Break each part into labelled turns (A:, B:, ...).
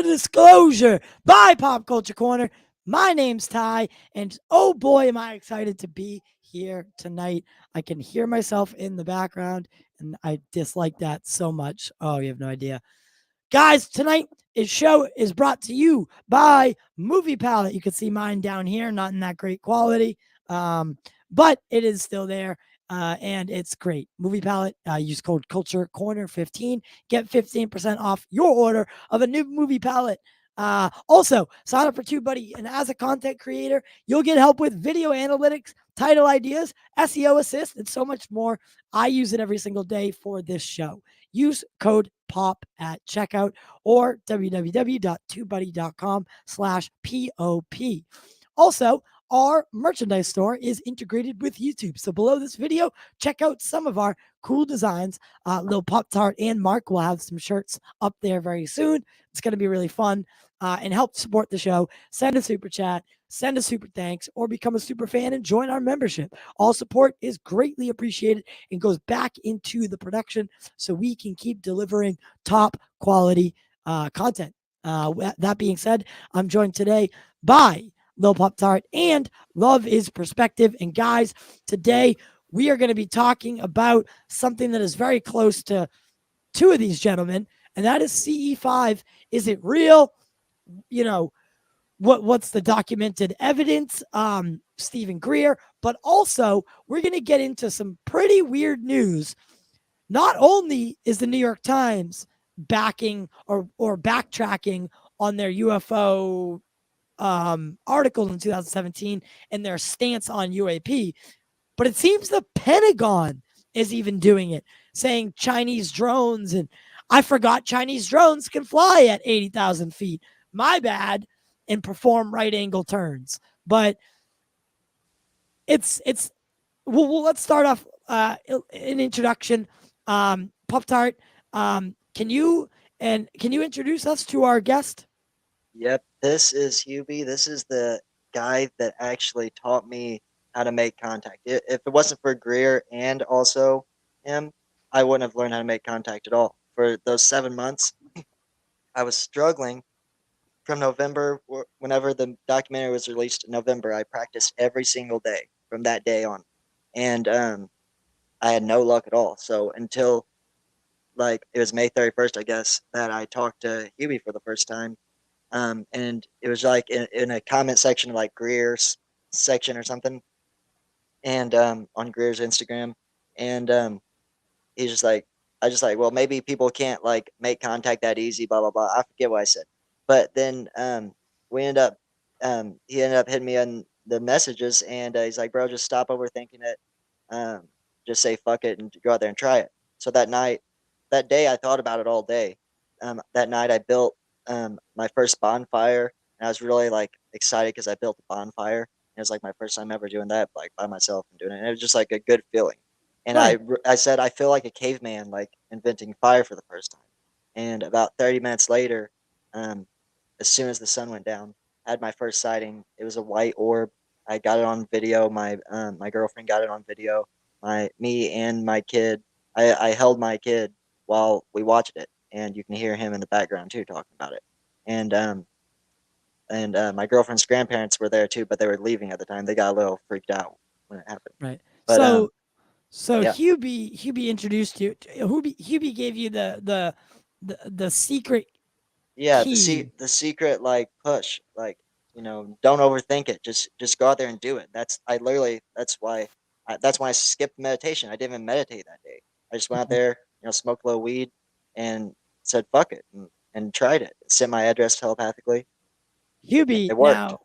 A: disclosure by Pop Culture Corner. My name's Ty, and oh boy, am I excited to be here tonight. I can hear myself in the background, and I dislike that so much. Oh, you have no idea. Guys, tonight is show is brought to you by Movie Palette. You can see mine down here, not in that great quality, but it is still there. And it's great. Movie Palette, use code Culture Corner 15. Get 15% off your order of a new movie palette. Also, sign up for TubeBuddy, and as a content creator, you'll get help with video analytics, title ideas, SEO assist, and so much more. I use it every single day for this show. Use code POP at checkout or www.tubebuddy.com/POP. Also, our merchandise store is integrated with YouTube. So below this video, check out some of our cool designs. Lil Pop Tart and Mark will have some shirts up there very soon. It's going to be really fun. And help support the show. Send a super chat, send a super thanks, or become a super fan and join our membership. All support is greatly appreciated and goes back into the production so we can keep delivering top quality content. That being said, I'm joined today by Lil Pop Tart and Love is Perspective. And guys, today we are going to be talking about something that is very close to two of these gentlemen, and that is CE5. Is it real? You know, what's the documented evidence? Stephen Greer, but also we're going to get into some pretty weird news. Not only is the New York Times backing or backtracking on their UFO article in 2017 and their stance on UAP, but it seems the Pentagon is even doing it, saying Chinese drones, and I forgot Chinese drones can fly at 80,000 feet. My bad, and perform right angle turns. But it's well, let's start off an introduction. Pop Tart, can you introduce us to our guest?
B: Yep, this is Hubie. This is the guy that actually taught me how to make contact. If it wasn't for Greer and also him, I wouldn't have learned how to make contact at all. For those 7 months, I was struggling from November, whenever the documentary was released in November. I practiced every single day from that day on. And I had no luck at all. So until like it was May 31st, I guess, that I talked to Hubie for the first time. And it was like in a comment section of like Greer's section or something, and on Greer's Instagram, and he's just like, I just like, well, maybe people can't like make contact that easy, blah blah blah. I forget what I said, but then we ended up, he ended up hitting me on the messages, and he's like, bro, just stop overthinking it, just say fuck it and go out there and try it. So that night, that day, I thought about it all day. That night, I built my first bonfire, and I was really like excited because I built a bonfire. It was like my first time ever doing that, like by myself and doing it. And it was just like a good feeling. And
A: Right.
B: I said I feel like a caveman, like inventing fire for the first time. And about 30 minutes later, um, as soon as the sun went down, I had my first sighting. It was a white orb. I got it on video. My girlfriend got it on video. Me and my kid. I held my kid while we watched it, and you can hear him in the background too talking about it. And my girlfriend's grandparents were there too, but they were leaving at the time. They got a little freaked out when it happened.
A: Right.
B: But
A: So
B: yeah,
A: Hubie introduced you. Hubie gave you the secret
B: yeah.
A: key.
B: The secret like push, like, don't overthink it. Just go out there and do it. That's why I skipped meditation. I didn't even meditate that day. I just went out
A: Mhm.
B: there, smoked a little weed, and said fuck it, and tried it. Sent my address telepathically, and
A: Hubie,
B: it worked.
A: now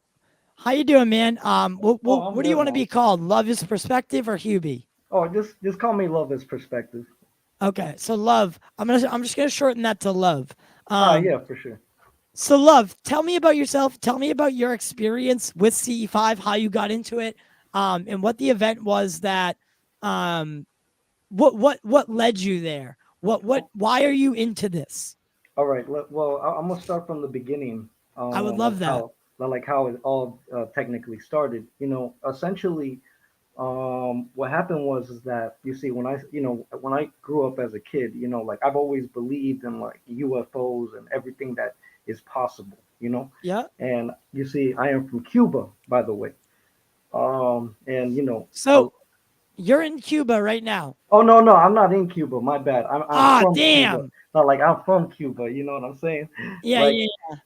A: how you doing, man?
C: Oh, I'm
A: What do you
C: good,
A: want to be
C: man.
A: called? Love is Perspective or Hubie?
C: Oh, just call me Love as Perspective.
A: Okay, so Love. I'm just gonna shorten that to Love.
C: Ah,
A: Um,
C: yeah, for sure.
A: so Love, tell me about yourself. Tell me about your experience with CE5, how you got into it, and what the event was that, um, what led you there.
C: Oh,
A: Why are you into this?
C: all right. Well, I'm gonna start from the beginning
A: I would
C: of
A: love that.
C: how it all technically started. Essentially, what happened was is that you see when I grew up as a kid, like I've always believed in like UFOs and everything that is possible, you know.
A: Yeah.
C: And you see, I am from Cuba, by the way. And you know,
A: So you're in Cuba right now.
C: oh no, no, I'm not in Cuba. My bad. I'm
A: Ah,
C: from Cuba.
A: damn.
C: Not like I'm from Cuba. You know what I'm saying?
A: Yeah,
C: Like
A: yeah.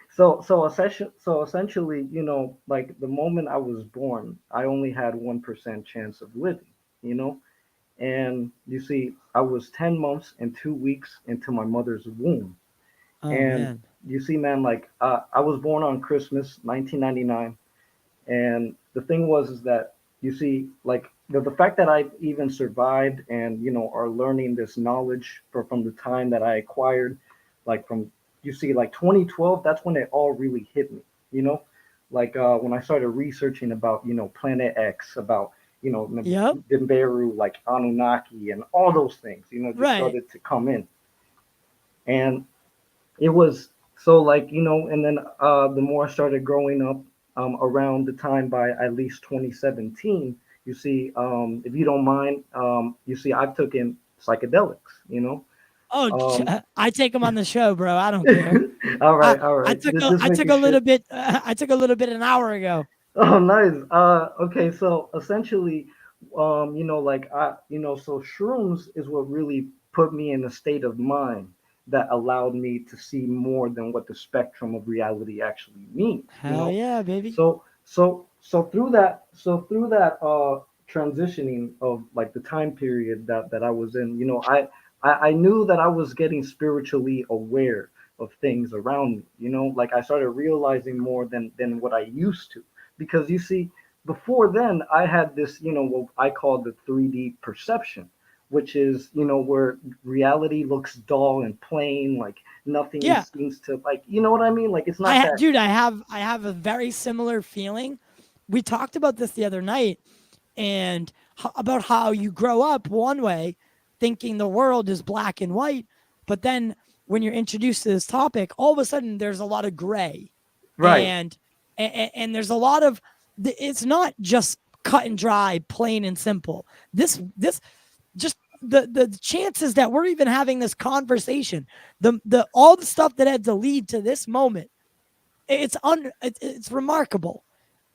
C: so essentially, you know, like the moment I was born, I only had 1% chance of living. You know, and you see, I was 10 months and 2 weeks into my mother's womb,
A: Oh
C: and
A: man.
C: you see, man, like I was born on Christmas, 1999. And the thing was is that you see, like the fact that I even survived and you know are learning this knowledge from the time that I acquired, like from you see, like 2012, that's when it all really hit me. You know, like when I started researching about you know Planet X, about you know
A: Yep.
C: Nimberu, like Anunnaki, and all those things. You know, just
A: Right.
C: started to come in, and it was so like you know and then the more I started growing up around the time by at least 2017 you see if you don't mind you see I've taken psychedelics you know
A: Oh,
C: um
A: I take them on the show, bro. I don't care.
C: all
A: I
C: right
A: took
C: just
A: I took
C: making
A: a
C: sure.
A: little bit. I took a little bit an hour ago.
C: Oh, nice. Okay, so essentially, you know, like you know, so shrooms is what really put me in a state of mind that allowed me to see more than what the spectrum of reality actually means, you
A: Hell
C: know.
A: yeah, baby.
C: So through that transitioning of like the time period that I was in, you know, I knew that I was getting spiritually aware of things around me, you know, like I started realizing more than what I used to because you see before then I had this you know what I call the 3D perception which is you know where reality looks dull and plain like nothing
A: Yeah.
C: seems to like you know what I mean like it's not that.
A: Dude, I have a very similar feeling. We talked about this the other night, and about how you grow up one way, thinking the world is black and white, but then when you're introduced to this topic, all of a sudden there's a lot of gray,
C: Right.
A: and there's a lot of it's not just cut and dry, plain and simple. This just the chances that we're even having this conversation, the all the stuff that had to lead to this moment, it's remarkable.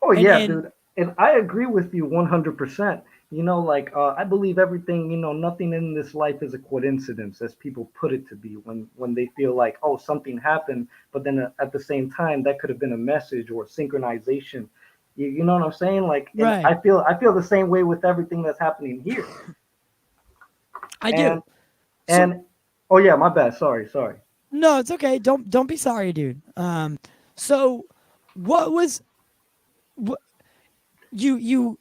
C: Oh
A: And
C: yeah, dude, and I agree with you 100%. You know, like I believe everything. You know, nothing in this life is a coincidence, as people put it to be. When they feel like, oh, something happened, but then at the same time, that could have been a message or synchronization. You know what I'm saying? Like, and
A: right,
C: I feel the same way with everything that's happening here.
A: I do.
C: And
A: So
C: and oh yeah, my bad. Sorry.
A: no, it's okay. Don't be sorry, dude. So what was what you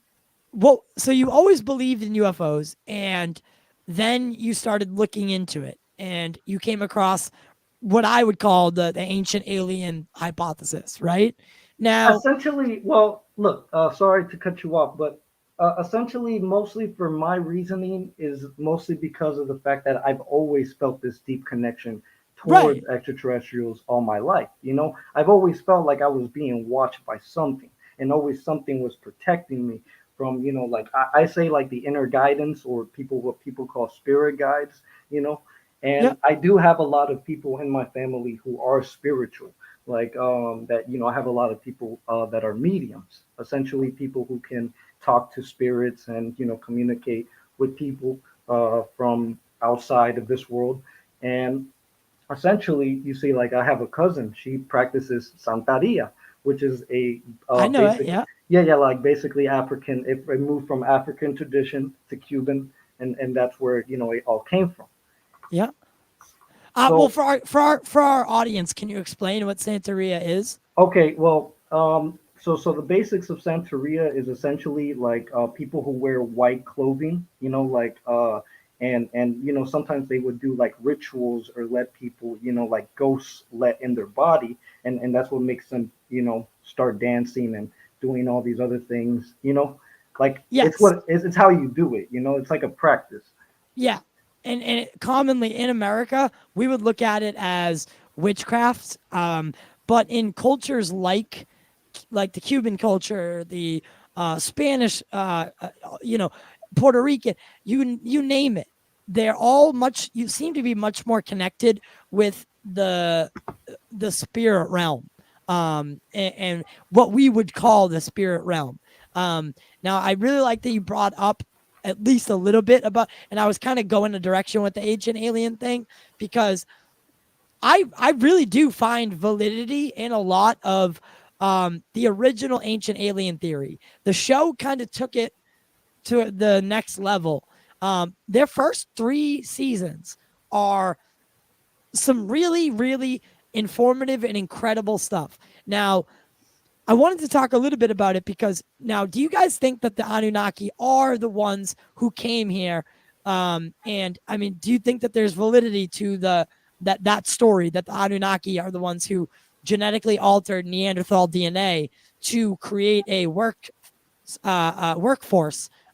A: well? So you always believed in UFOs, and then you started looking into it, and you came across what I would call the ancient alien hypothesis. Right now,
C: Essentially, well, look, sorry to cut you off, but essentially, mostly for my reasoning is mostly because of the fact that I've always felt this deep connection
A: right?
C: towards extraterrestrials all my life. You know, I've always felt like I was being watched by something, and always something was protecting me from, you know, like I say, like the inner guidance or people, what people call spirit guides, you know.
A: Yep.
C: And I do have a lot of people in my family who are spiritual like that you know I have a lot of people that are mediums essentially people who can talk to spirits and you know communicate with people from outside of this world and essentially you see like I have a cousin she practices santeria which is a
A: I know it.
C: basic
A: Yeah.
C: yeah like basically African it moved from African tradition to Cuban and that's where you know it all came from.
A: Yeah. Well,
C: So
A: for our audience, can you explain what Santeria is?
C: okay, well, so the basics of Santeria is essentially like people who wear white clothing, you know, like and you know sometimes they would do like rituals or let people, you know, like ghosts let in their body, and that's what makes them, you know, start dancing and doing all these other things, you know, like
A: Yes.
C: it's how you do it, you know, it's like a practice.
A: Yeah. Commonly in America, we would look at it as witchcraft. But in cultures like the Cuban culture, the Spanish, you know, Puerto Rican, you name it, they're all much. You seem to be much more connected with the spirit realm, and what we would call the spirit realm. Now, I really like that you brought up at least a little bit about, and I was kind of going a direction with the ancient alien thing, because I really do find validity in a lot of the original ancient alien theory. The show kind of took it to the next level. Their first 3 seasons are some really, really informative and incredible stuff. Now, I wanted to talk a little bit about it because now, do you guys think that the Anunnaki are the ones who came here? And I mean, do you think that there's validity to that story that the Anunnaki are the ones who genetically altered Neanderthal DNA to create a workforce,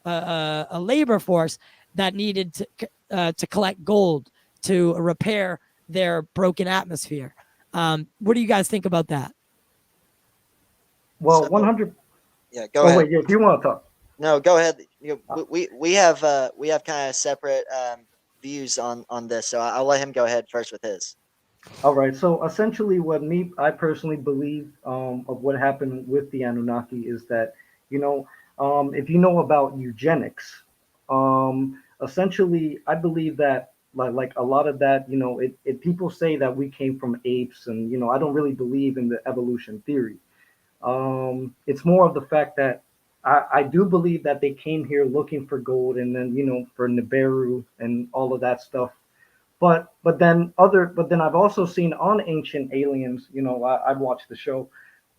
A: a labor force that needed to collect gold to repair their broken atmosphere? What do you guys think about that?
C: Well,
B: So
C: 100.
B: yeah, go
C: Oh
B: ahead.
C: wait, if you want to talk.
B: No, go ahead. We have kind of separate views on this, so I'll let him go ahead first with his.
C: All right. So essentially, what I personally believe of what happened with the Anunnaki is that, you know, if you know about eugenics, essentially, I believe that like a lot of that, it people say that we came from apes, and I don't really believe in the evolution theory. It's more of the fact that I do believe that they came here looking for gold, and then for Nibiru and all of that stuff. But then I've also seen on Ancient Aliens, I've watched the show,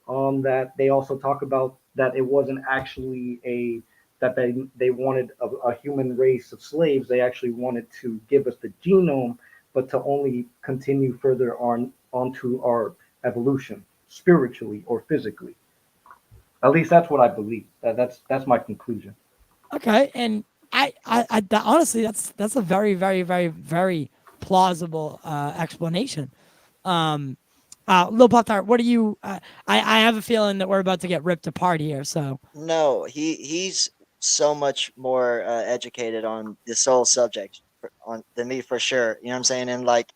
C: that they also talk about that it wasn't actually that they wanted a human race of slaves. They actually wanted to give us the genome, but to only continue further onto our evolution spiritually or physically. At least that's what I believe. That's my conclusion.
A: Okay, and honestly, that's a very, very, very, very plausible explanation. Lil Pop Tart, what do you? I have a feeling that we're about to get ripped apart here. So
B: No, he's so much more educated on this whole subject than me for sure. You know what I'm saying? And like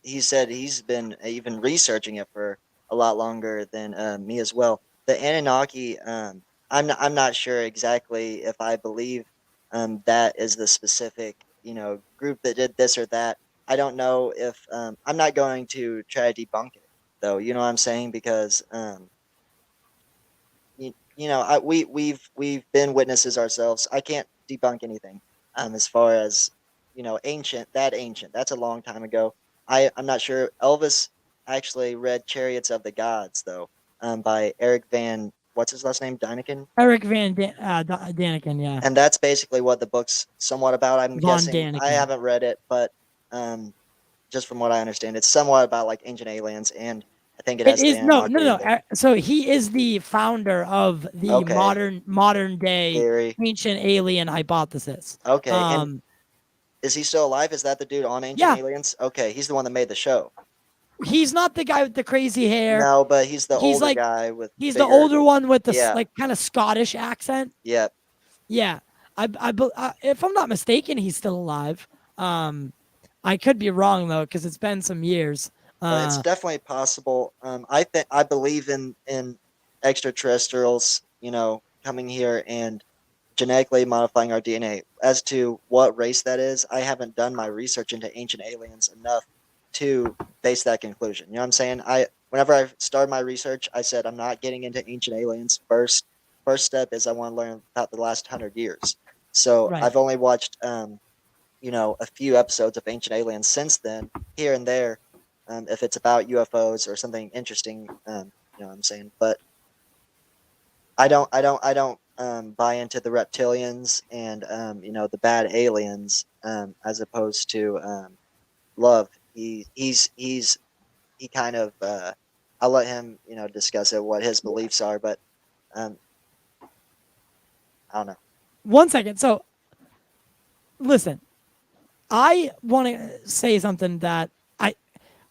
B: he said, he's been even researching it for a lot longer than me as well. The Anunnaki, I'm not sure exactly if I believe that is the specific group that did this or that. I don't know if I'm not going to try to debunk it though. You know what I'm saying? Because we've been witnesses ourselves. I can't debunk anything as far as ancient, that's a long time ago. I'm not sure. Elvis actually read Chariots of the Gods though, by Eric Van, what's his last name, Daniken.
A: Eric Daniken, yeah,
B: And that's basically what the book's somewhat about. I'm
A: Von
B: guessing. I
A: Daniken.
B: haven't read it, but um just from what I understand, it's somewhat about like ancient aliens, and I think it
A: It
B: has the
A: is no, no,
B: Anunnaki in
A: no.
B: there.
A: So he is the founder of the
B: Okay,
A: modern day
B: theory.
A: ancient alien hypothesis.
B: Okay, and
A: Um,
B: is he still alive? Is that the dude on Ancient
A: yeah,
B: Aliens? Okay, he's the one that made the show.
A: he's not the guy with the crazy hair.
B: No, but he's the
A: He's
B: older
A: like
B: guy with
A: he's the
B: bigger.
A: older one with the
B: Yeah,
A: like kind of Scottish accent.
B: yeah.
A: Yeah, if I'm not mistaken, he's still alive. I could be wrong though, because it's been some years.
B: It's definitely possible. I believe in extraterrestrials. Coming here and genetically modifying our DNA. As to what race that is, I haven't done my research into ancient aliens enough to base that conclusion. You know what I'm saying? Whenever I started my research, I said I'm not getting into ancient aliens first. First step is I want to learn about the last 100 years. So
A: Right.
B: I've only watched a few episodes of Ancient Aliens since then, here and there. If it's about UFOs or something interesting, you know what I'm saying. But I don't buy into the reptilians and the bad aliens as opposed to Love. He kind of I'll let him discuss it, what his beliefs are, but um, I don't know.
A: 1 second. So listen, I want to say something that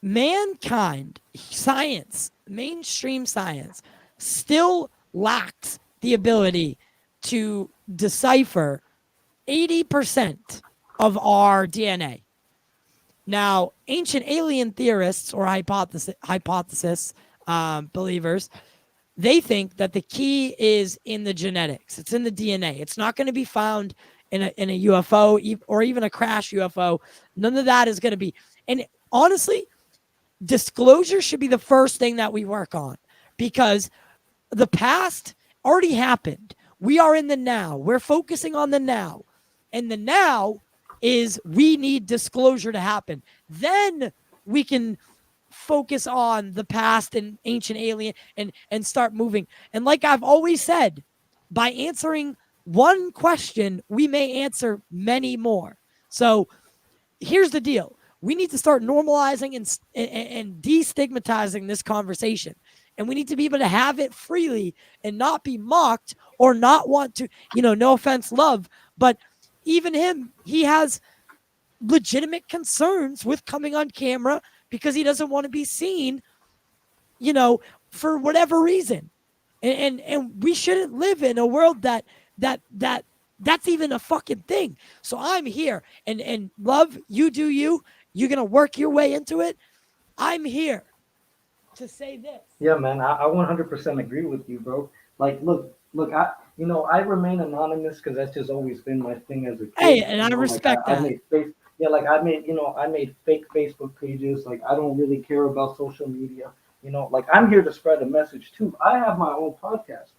A: mankind, science, mainstream science, still lacks the ability to decipher 80% of our DNA. Now, ancient alien theorists or hypothesis believers, they think that the key is in the genetics. It's in the DNA. It's not going to be found in a UFO or even a crash UFO. None of that is going to be. And honestly, disclosure should be the first thing that we work on, because the past already happened. We are in the now. We're focusing on the now. And the now is we need disclosure to happen. Then we can focus on the past and ancient alien and start moving. And like I've always said, by answering one question, we may answer many more. So here's the deal. We need to start normalizing and destigmatizing this conversation. And we need to be able to have it freely and not be mocked or not want to, no offense, love, but even him, he has legitimate concerns with coming on camera because he doesn't want to be seen, for whatever reason. And we shouldn't live in a world that's even a fucking thing. So I'm here, and love, you do you. You're gonna work your way into it. I'm here to say this.
C: Yeah, man, I 100% agree with you, bro. Like, look, I remain anonymous because that's just always been my thing as a kid.
A: Hey, and I respect
C: I
A: that.
C: made yeah, like I made fake Facebook pages. Like, I don't really care about social media. Like, I'm here to spread a message too. I have my own podcast.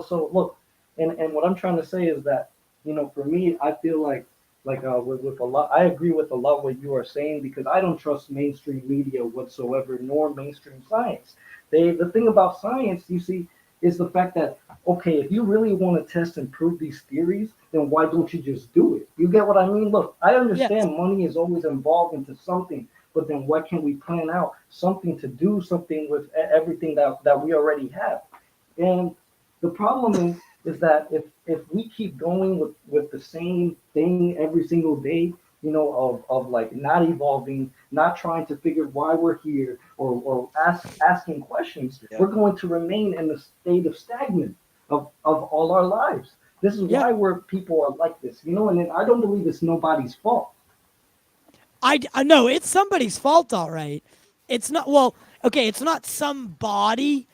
C: So look, and what I'm trying to say is that, for me, I feel like with a lot, I agree with a lot what you are saying, because I don't trust mainstream media whatsoever, nor mainstream science. The thing about science, you see, is the fact that, okay, if you really want to test and prove these theories, then why don't you just do it? You get what I mean? Look, I understand money is always involved into something, but then why can't we plan out something to do something with everything that we already have? And the problem is that if we keep going with the same thing every single day, of like not evolving, not trying to figure why we're here, or asking questions,
B: Yeah.
C: we're going to remain in the state of stagnant of all our lives. This is
A: Yeah.
C: why people are like this, and I don't believe it's nobody's fault.
A: I know it's somebody's fault, all right. It's not, well, okay, it's not somebody,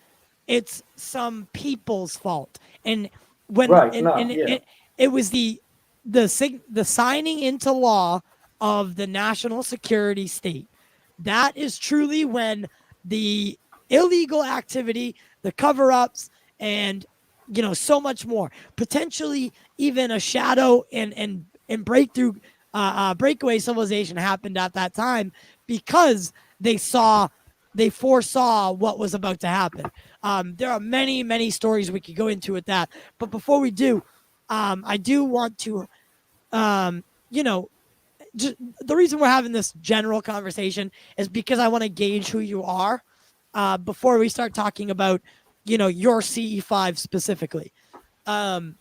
A: it's some people's fault. And when
C: Right. No,
A: and
C: yeah.
A: it was the signing into law of the national security state. That is truly when the illegal activity, the cover-ups, and so much more, potentially even a shadow and breakthrough breakaway civilization happened at that time, because they foresaw what was about to happen. There are many stories we could go into with that, but before we do, I do want to, um, you know, just the reason we're having this general conversation is because I want to gauge who you are before we start talking about, your CE5 specifically. Um,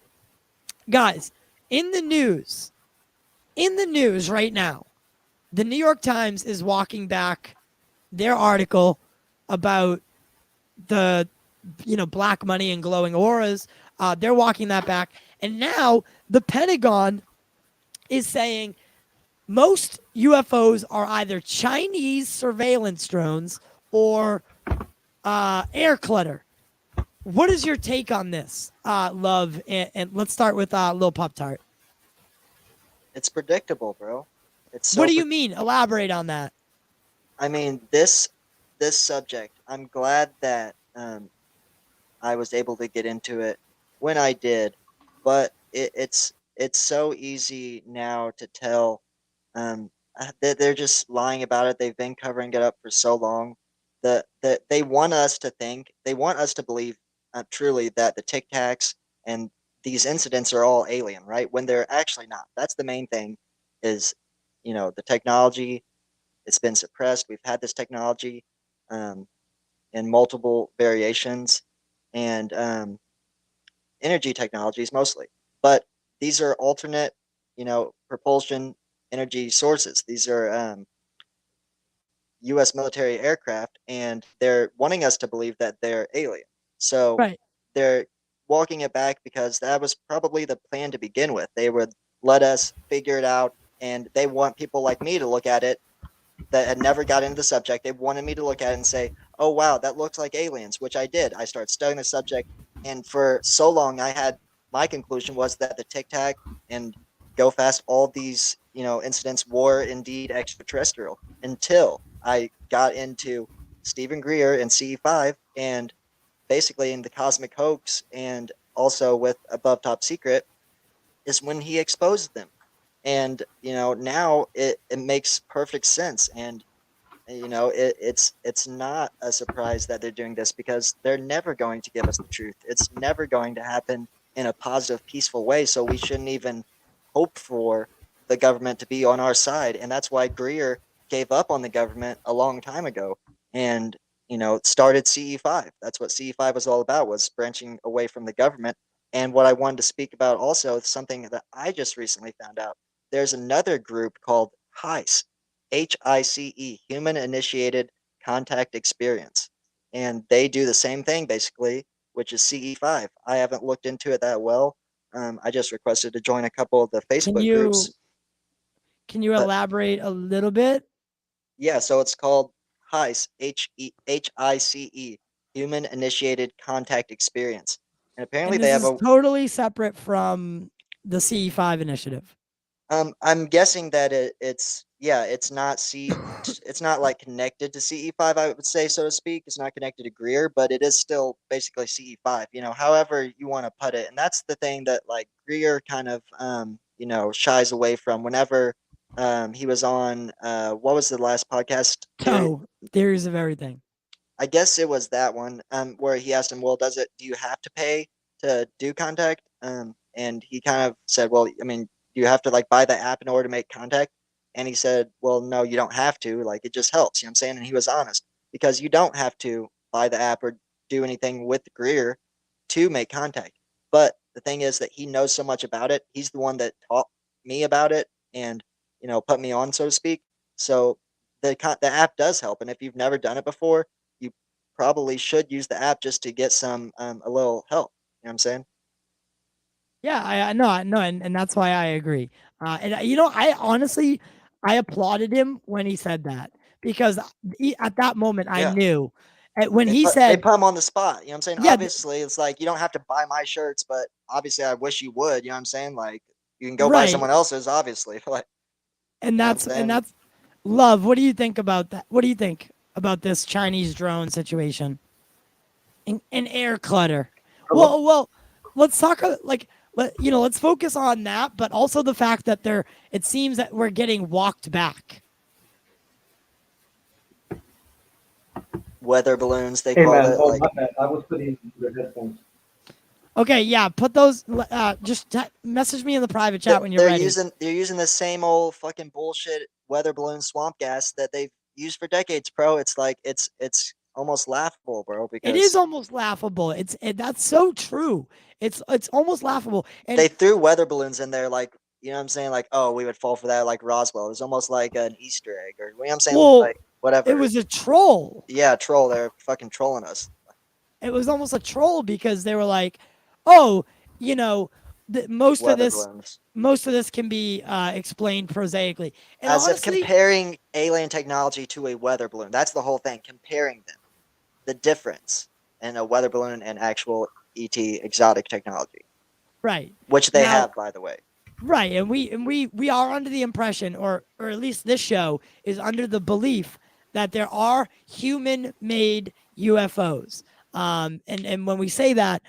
A: Guys, in the news, right now, the New York Times is walking back their article about the black money and glowing auras. They're walking that back, and now the Pentagon is saying most UFOs are either Chinese surveillance drones or AIR-CLUTTER. What is your take on this, Love? And let's start with Lil Pop Tart.
B: It's predictable, bro. It's
A: What
B: so.
A: do you mean? Elaborate on that.
B: I mean, this subject. I'm glad that I was able to get into it when I did, but it's so easy now to tell. They're just lying about it. They've been covering it up for so long. That they want us to think. They want us to believe truly that the Tic Tacs and these incidents are all alien, right? When they're actually not. That's the main thing. Is the technology. It's been suppressed. We've had this technology um, in multiple variations, and energy technologies mostly. But these are alternate, propulsion energy sources. These are U.S. military aircraft, and they're wanting us to believe that they're alien. So
A: Right.
B: they're walking it back because that was probably the plan to begin with. They would let us figure it out, and they want people like me to look at it that had never got into the subject. They wanted me to look at it and say, "Oh wow, that looks like aliens," which I did. I started studying the subject, and for so long, my conclusion was that the Tic Tac and Go Fast, all these incidents were indeed extraterrestrial until I got into Stephen Greer and CE5, and basically in the Cosmic Hoax, and also with Above Top Secret, is when he exposed them. And now it makes perfect sense. And it's not a surprise that they're doing this, because they're never going to give us the truth. It's never going to happen in a positive, peaceful way. So we shouldn't even hope for the government to be on our side. And that's why Greer gave up on the government a long time ago, and started CE5. That's what CE5 was all about, was branching away from the government. And what I wanted to speak about also is something that I just recently found out. There's another group called HICE, HICE, Human Initiated Contact Experience. And they do the same thing basically, which is CE5. I haven't looked into it that well. I just requested to join a couple of the
A: Can
B: Facebook
A: you
B: groups.
A: can you
B: But
A: elaborate a little bit?
B: yeah, so it's called HICE, HICE, Human Initiated Contact Experience. And apparently
A: And
B: they
A: this
B: have
A: is
B: a
A: totally separate from the CE5 initiative.
B: I'm guessing that it's not like connected to CE5, I would say, so to speak. It's not connected to Greer, but it is still basically CE5, however you want to put it. And that's the thing that like Greer kind of shies away from whenever he was on what was the last podcast?
A: Theories of everything.
B: I guess it was that one, where he asked him, "Well, do you have to pay to do contact?" And he kind of said, "Well, I mean, do you have to like buy the app in order to make contact?" And he said, "Well, no, you don't have to. Like, it just helps." You know what I'm saying? And he was honest, because you don't have to buy the app or do anything with Greer to make contact. But the thing is that he knows so much about it. He's the one that taught me about it, and put me on, so to speak. So the app does help. And if you've never done it before, you probably should use the app just to get some a little help. You know what I'm saying?
A: Yeah, I know, and that's why I agree. I honestly, I applauded him when he said that, because at that moment I
B: Yeah.
A: knew, when
B: They
A: he
B: put
A: said,
B: him on the spot. You know what I'm saying?
A: yeah,
B: Obviously, it's like you don't have to buy my shirts, but obviously, I wish you would. You know what I'm saying? Like, you can go buy
A: right,
B: someone else's, obviously. Like,
A: and
B: you know what I'm
A: that's and
B: saying?
A: that's love. What do you think about that? What do you think about this Chinese drone situation and air clutter?
C: Hello?
A: Well, let's talk let's focus on that, but also the fact that it seems that we're getting walked back.
B: Weather balloons, they
C: Hey
B: called
C: man,
B: it.
C: oh
B: Like,
C: my bad. I was putting the headphones.
A: Okay, yeah, put those. Just message me in the private chat when you're ready.
B: they're using the same old fucking bullshit weather balloon swamp gas that they've used for decades, bro. It's like it's almost laughable, bro,
A: It is
B: because
A: almost laughable. That's so true. It's almost laughable. And
B: they threw weather balloons in there, like, you know what I'm saying? Like, oh, we would fall for that, like Roswell. It was almost like an Easter egg, or you know what I'm saying?
A: well,
B: Like,
A: it
B: whatever.
A: was a troll.
B: Yeah, troll. They're fucking trolling us.
A: It was almost a troll because they were like, "Oh, you know, most of
B: Weather
A: this,
B: balloons.
A: can be explained prosaically." And
B: As if
A: honestly,
B: comparing alien technology to a weather balloon. That's the whole thing. Comparing them. The difference in a weather balloon and actual ET exotic technology,
A: right
B: which they
A: now,
B: have, by the way.
A: right, and we are under the impression, or at least this show is under the belief that there are human-made UFOs. And when we say that,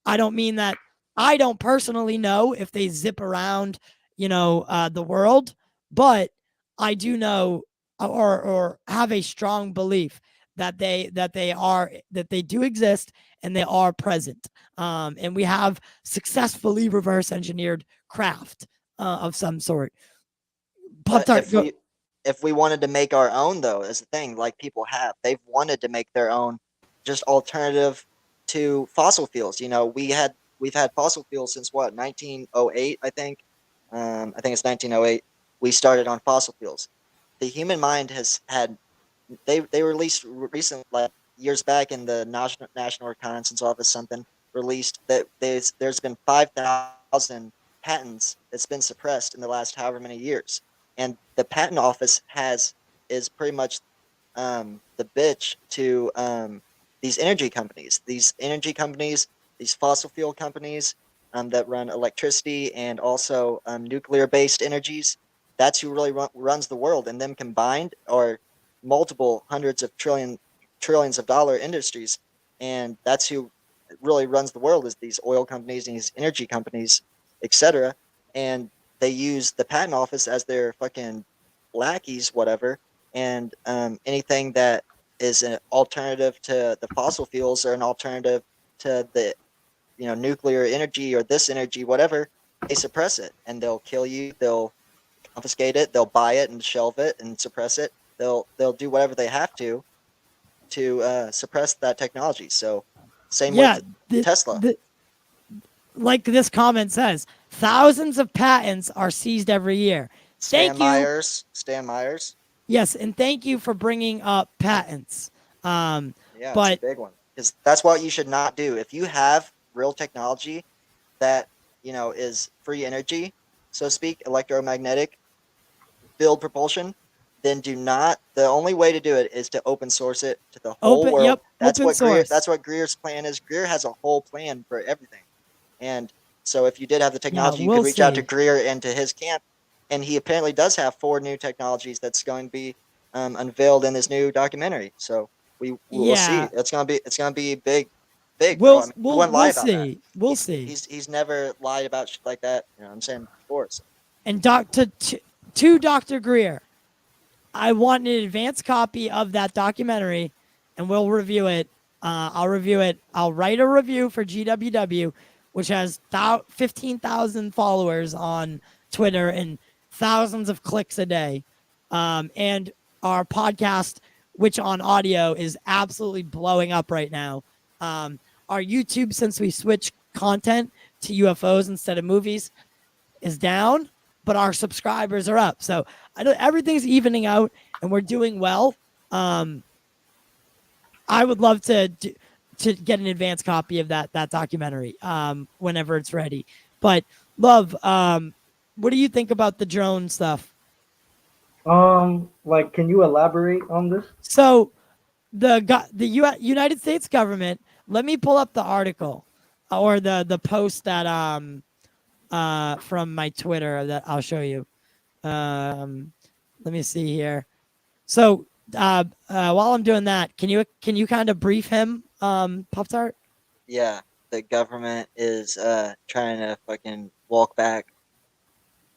A: I don't mean that I don't personally know if they zip around, the world, but I do know, or have a strong belief that they do exist and they are present. And we have successfully reverse engineered craft of some sort. Pop
B: But
A: Tart, go.
B: if we wanted to make our own, though, is the thing. Like, people have, they've wanted to make their own, just alternative to fossil fuels. We've had fossil fuels since what, 1908, I think. I think it's 1908. We started on fossil fuels. The human mind has had, they released recent, like years back, in the National Reconnaissance Office, something released that there's been 5,000 patents that's been suppressed in the last however many years, and the patent office has is pretty much the bitch to these energy companies. These fossil fuel companies that run electricity and also nuclear-based energies. That's who really runs the world, and them combined are multiple hundreds of trillions of dollar industries, and that's who really runs the world is these oil companies and these energy companies, etc. And they use the patent office as their fucking lackeys, whatever. And anything that is an alternative to the fossil fuels or an alternative to the nuclear energy or this energy, whatever, they suppress it and they'll kill you. They'll confiscate it. They'll buy it and shelve it and suppress it. They'll do whatever they have to suppress that technology. So same
A: Yeah,
B: with Tesla.
A: like this comment says, thousands of patents are seized every year. Thank you.
B: Stan Myers.
A: Yes, and thank you for bringing up patents.
B: Yeah,
A: but
B: it's a big one because that's what you should not do. If you have real technology that is free energy, so to speak, electromagnetic field propulsion, then do not. The only way to do it is to open source it to the whole world.
A: Yep, open source.
B: That's what Greer's plan is. Greer has a whole plan for everything, and so if you did have the technology, you could reach out to Greer and to his camp, and he apparently does have 4 new technologies that's going to be unveiled in this new documentary. So we'll see. It's gonna be big, bro. I mean, he wouldn't lie about that.
A: We'll see.
B: He's never lied about shit like that. You know what I'm saying before. So.
A: And to Dr. Greer, I want an advance copy of that documentary, and we'll review it. I'll review it. I'll write a review for GWW, which has 15,000 followers on Twitter and thousands of clicks a day. And our podcast, which on audio is absolutely blowing up right now. Our YouTube, since we switched content to UFOs instead of movies, is down, but our subscribers are up. So everything's evening out, and we're doing well. I would love to get an advance copy of that documentary whenever it's ready. But Love, what do you think about the drone stuff?
C: Like, can you elaborate on this?
A: So the United States government, let me pull up the article or the post that from my Twitter that I'll show you. Let me see here. So while I'm doing that, can you kind of brief him, Pop-Tart?
B: Yeah, the government is trying to fucking walk back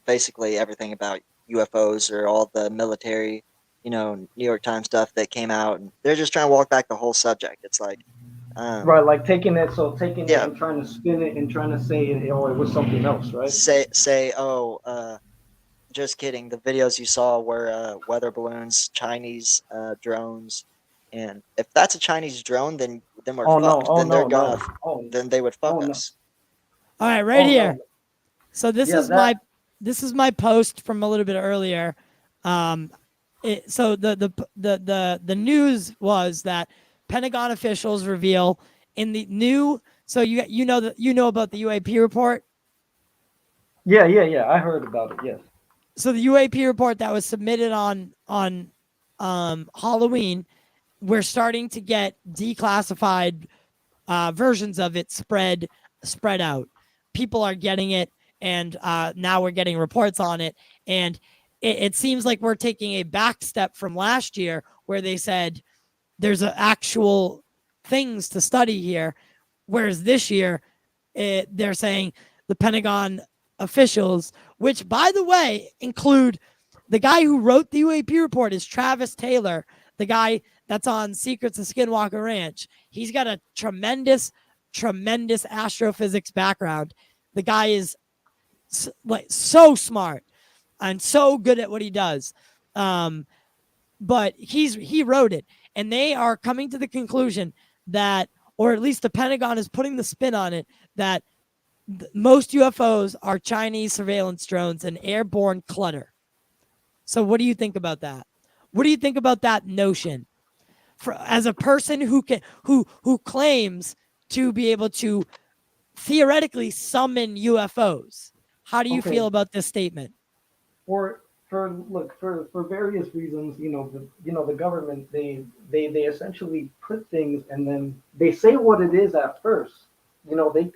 B: basically everything about UFOs or all the military, New York Times stuff that came out, and they're just trying to walk back the whole subject. It's like
C: right, like taking it and trying to spin it and trying to say it was something else, right?
B: Say just kidding. The videos you saw were weather balloons, Chinese drones, and if that's a Chinese drone, then we're fucked. Then they would fuck us.
A: All right, right here.
C: No.
A: So this is my post from a little bit earlier. So the news was that Pentagon officials reveal in the new. So you know about the UAP report.
C: Yeah. I heard about it. Yes.
A: So the UAP report that was submitted on Halloween, we're starting to get declassified versions of it spread out. People are getting it, and now we're getting reports on it. And it seems like we're taking a back step from last year where they said there's actual things to study here. Whereas this year, they're saying the Pentagon officials, which, by the way, include the guy who wrote the UAP report is Travis Taylor, the guy that's on Secrets of Skinwalker Ranch. He's got a tremendous astrophysics background. The guy is so smart and so good at what he does. But he wrote it, and they are coming to the conclusion that, or at least the Pentagon is putting the spin on it, that most UFOs are Chinese surveillance drones and airborne clutter. So what do you think about that? What do you think about that notion? As a person who claims to be able to theoretically summon UFOs, how do you feel about this statement?
C: For for various reasons, the government, they essentially put things, and then they say what it is at first.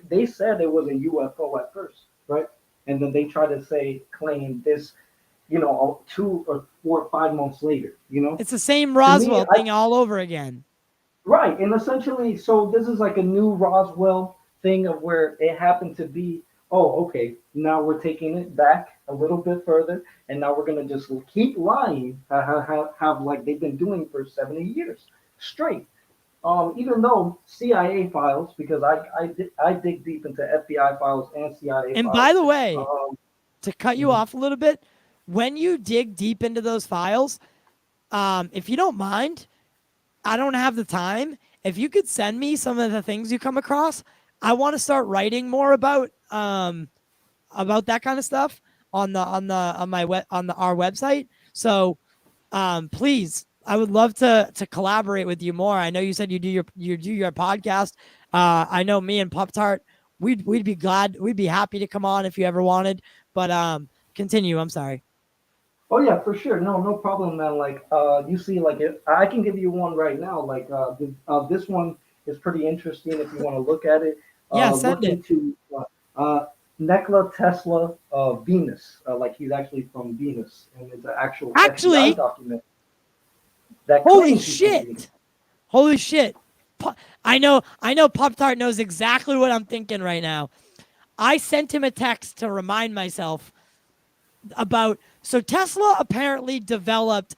C: They said it was a UFO at first, right? And then they try to claim this, 2 or 4 or 5 months later.
A: It's the same
C: To me,
A: Roswell thing all over again.
C: right, and essentially, so this is like a new Roswell thing of where it happened to be. Oh, okay. Now we're taking it back a little bit further, and now we're gonna just keep lying, have like they've been doing for 70 years straight. Even though CIA files, because I dig deep into FBI files and CIA
A: And
C: files.
A: by the way, to cut you
C: mhm.
A: off a little bit, when you dig deep into those files, if you don't mind, I don't have the time. If you could send me some of the things you come across, I want to start writing more about that kind of stuff on our website. So please, I would love to collaborate with you more. I know you said you do your podcast. I know me and Pop Tart, we'd be glad, we'd be happy to come on if you ever wanted. But continue. I'm sorry.
C: Oh yeah, for sure. No problem, man. Like, you see, like, I can give you one right now. Like, this one is pretty interesting if you want to look at it.
A: Yeah,
C: Look
A: send it.
C: into Nikola Tesla, Venus. Like, he's actually from Venus, and it's an actual
A: Actually,
C: FBI document that
A: holy
C: claims he's from Venus.
A: shit! Holy shit! I know Pop Tart knows exactly what I'm thinking right now. I sent him a text to remind myself about. So Tesla apparently developed.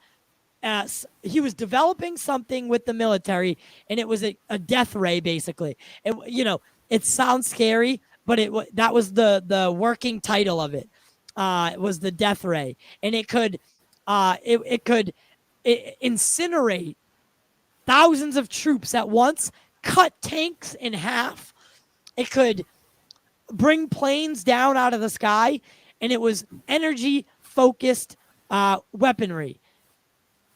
A: He was developing something with the military, and it was a death ray, basically. It sounds scary, but that was the working title of it. It was the death ray, and it could incinerate thousands of troops at once, cut tanks in half. It could bring planes down out of the sky, and it was energy focused weaponry.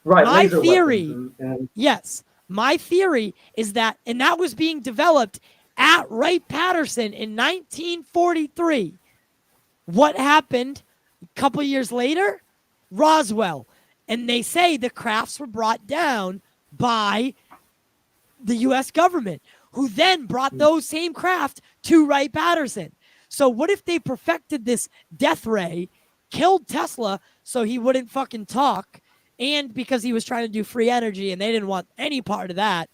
C: Right,
A: My
C: laser
A: theory,
C: weapons, and
A: yes, my theory is that, and that was being developed at Wright-Patterson in 1943. What happened a couple years later? Roswell. And they say the crafts were brought down by the U.S. government, who then brought those same craft to Wright-Patterson. So what if they perfected this death ray, killed Tesla so he wouldn't fucking talk, and because he was trying to do free energy and they didn't want any part of that?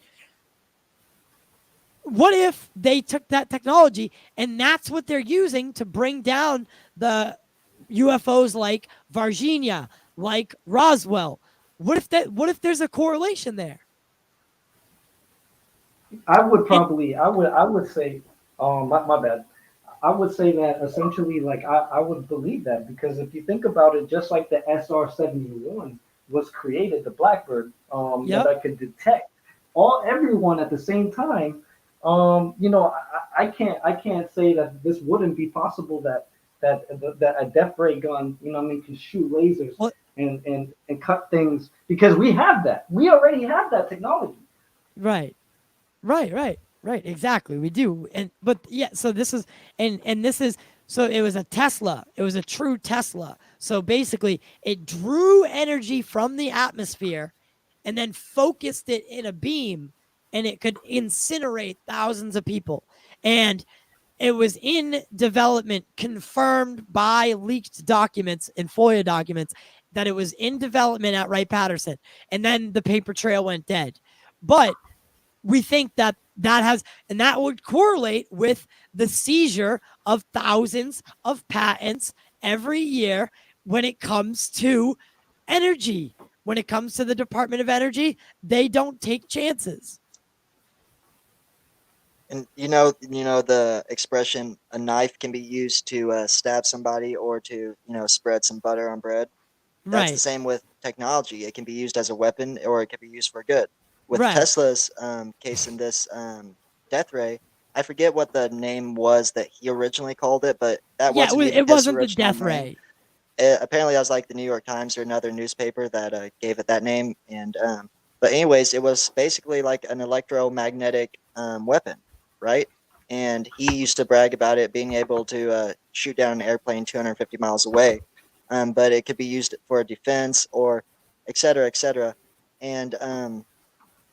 A: What if they took that technology and that's what they're using to bring down the UFOs like Virginia, like Roswell? What if there's a correlation there?
C: I would say, my bad. I would say that essentially, like, I would believe that, because if you think about it, just like the SR-71 was created, the Blackbird,
A: Yep.
C: that could detect everyone at the same time. I can't say that this wouldn't be possible, that a death ray gun, can shoot lasers
A: Well,
C: and cut things, because we have that. We already have that technology.
A: right. Exactly. We do. But yeah, so this is so it was a Tesla. It was a true Tesla. So basically it drew energy from the atmosphere and then focused it in a beam, and it could incinerate thousands of people. And it was in development, confirmed by leaked documents and FOIA documents, that it was in development at Wright-Patterson. And then the paper trail went dead. But we think that has, and that would correlate with the seizure of thousands of patents every year when it comes to energy. When it comes to the Department of Energy, they don't take chances.
B: And the expression, a knife can be used to stab somebody or to spread some butter on bread. That's the
A: Right.
B: same with technology. It can be used as a weapon, or it can be used for good. With
A: Right.
B: Tesla's case in this death ray, I forget what the name was that he originally called it, but that
A: Yeah,
B: wasn't even
A: it
B: his
A: wasn't the
B: original
A: death
B: name.
A: ray.
B: Apparently, I was like the New York Times or another newspaper that gave it that name. And but anyways, it was basically like an electromagnetic weapon, right? And he used to brag about it being able to shoot down an airplane 250 miles away. but it could be used for defense or et cetera, et cetera. And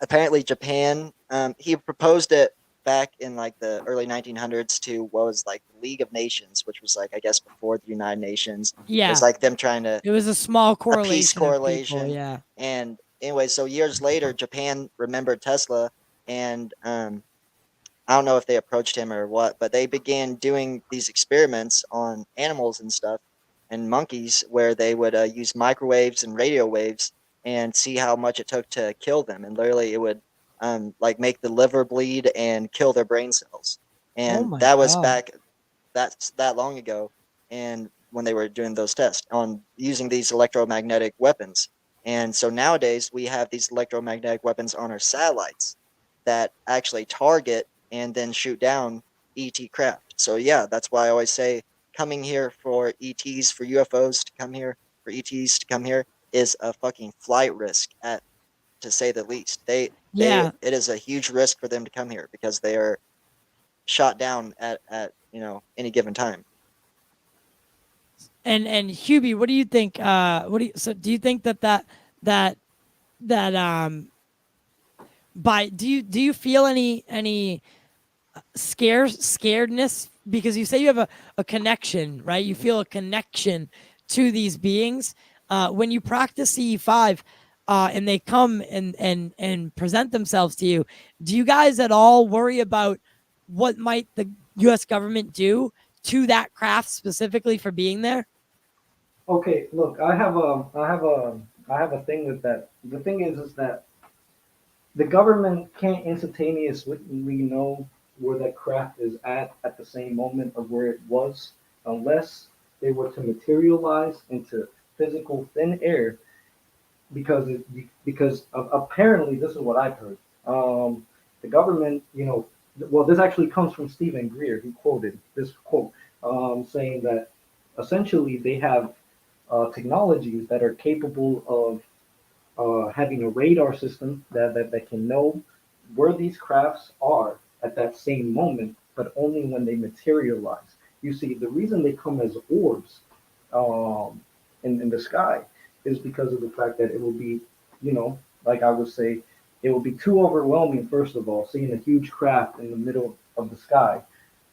B: apparently Japan, he proposed it back in like the early 1900s to what was like the League of Nations, which was like, I guess, before the United Nations. It was
A: Yeah.
B: like them trying to,
A: It was a small
B: a peace
A: correlation of people.
B: correlation.
A: Yeah.
B: And anyway, so years later, Japan remembered Tesla, and I don't know if they approached him or what, but they began doing these experiments on animals and stuff and monkeys where they would use microwaves and radio waves and see how much it took to kill them. And literally, it would like make the liver bleed and kill their brain cells.
A: Oh
B: And
A: my
B: that was
A: God.
B: back that's that long ago. And when they were doing those tests on using these electromagnetic weapons. And so nowadays we have these electromagnetic weapons on our satellites that actually target and then shoot down ET craft. So yeah, that's why I always say coming here for ETs, for UFOs to come here, for ETs to come here is a fucking flight risk at to say the least. They
A: Yeah.
B: it is a huge risk for them to come here because they are shot down at any given time.
A: And Hubie, what do you think? Do you think that that by do you feel any scaredness, because you say you have a connection, right? You feel a connection to these beings when you practice CE5, and they come and present themselves to you. Do you guys at all worry about what might the U.S. government do to that craft specifically for being there?
C: Okay, look, I have a thing with that. The thing is that the government can't instantaneously know where that craft is at the same moment of where it was, unless they were to materialize into physical thin air. Because apparently this is what I've heard. The government, well, this actually comes from Stephen Greer. He quoted this quote, saying that essentially they have technologies that are capable of having a radar system that can know where these crafts are at that same moment, but only when they materialize. You see, the reason they come as orbs um, in the sky is because of the fact that it will be, like I would say, it will be too overwhelming, first of all, seeing a huge craft in the middle of the sky.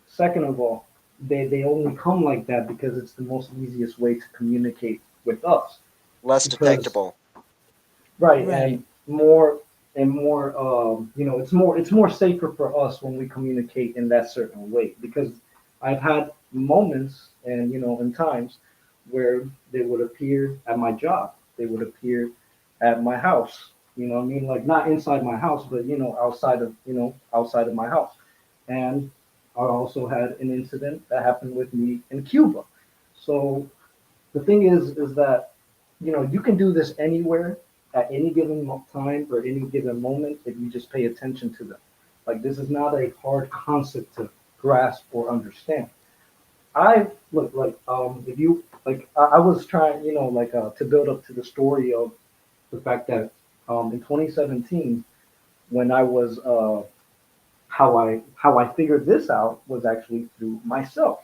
C: Second of all, they only come like that because it's the most easiest way to communicate with us.
B: Less
C: Because
B: detectable.
C: right,
A: Right.
C: it's more safer for us when we communicate in that certain way. Because I've had moments and in times where they would appear at my job, they would appear at my house. You know what I mean? Like not inside my house, but outside of my house. And I also had an incident that happened with me in Cuba. So the thing is that you can do this anywhere at any given time or any given moment if you just pay attention to them. Like this is not a hard concept to grasp or understand. I look like if you like I was trying to build up to the story of the fact that in 2017 when I was how I figured this out was actually through myself.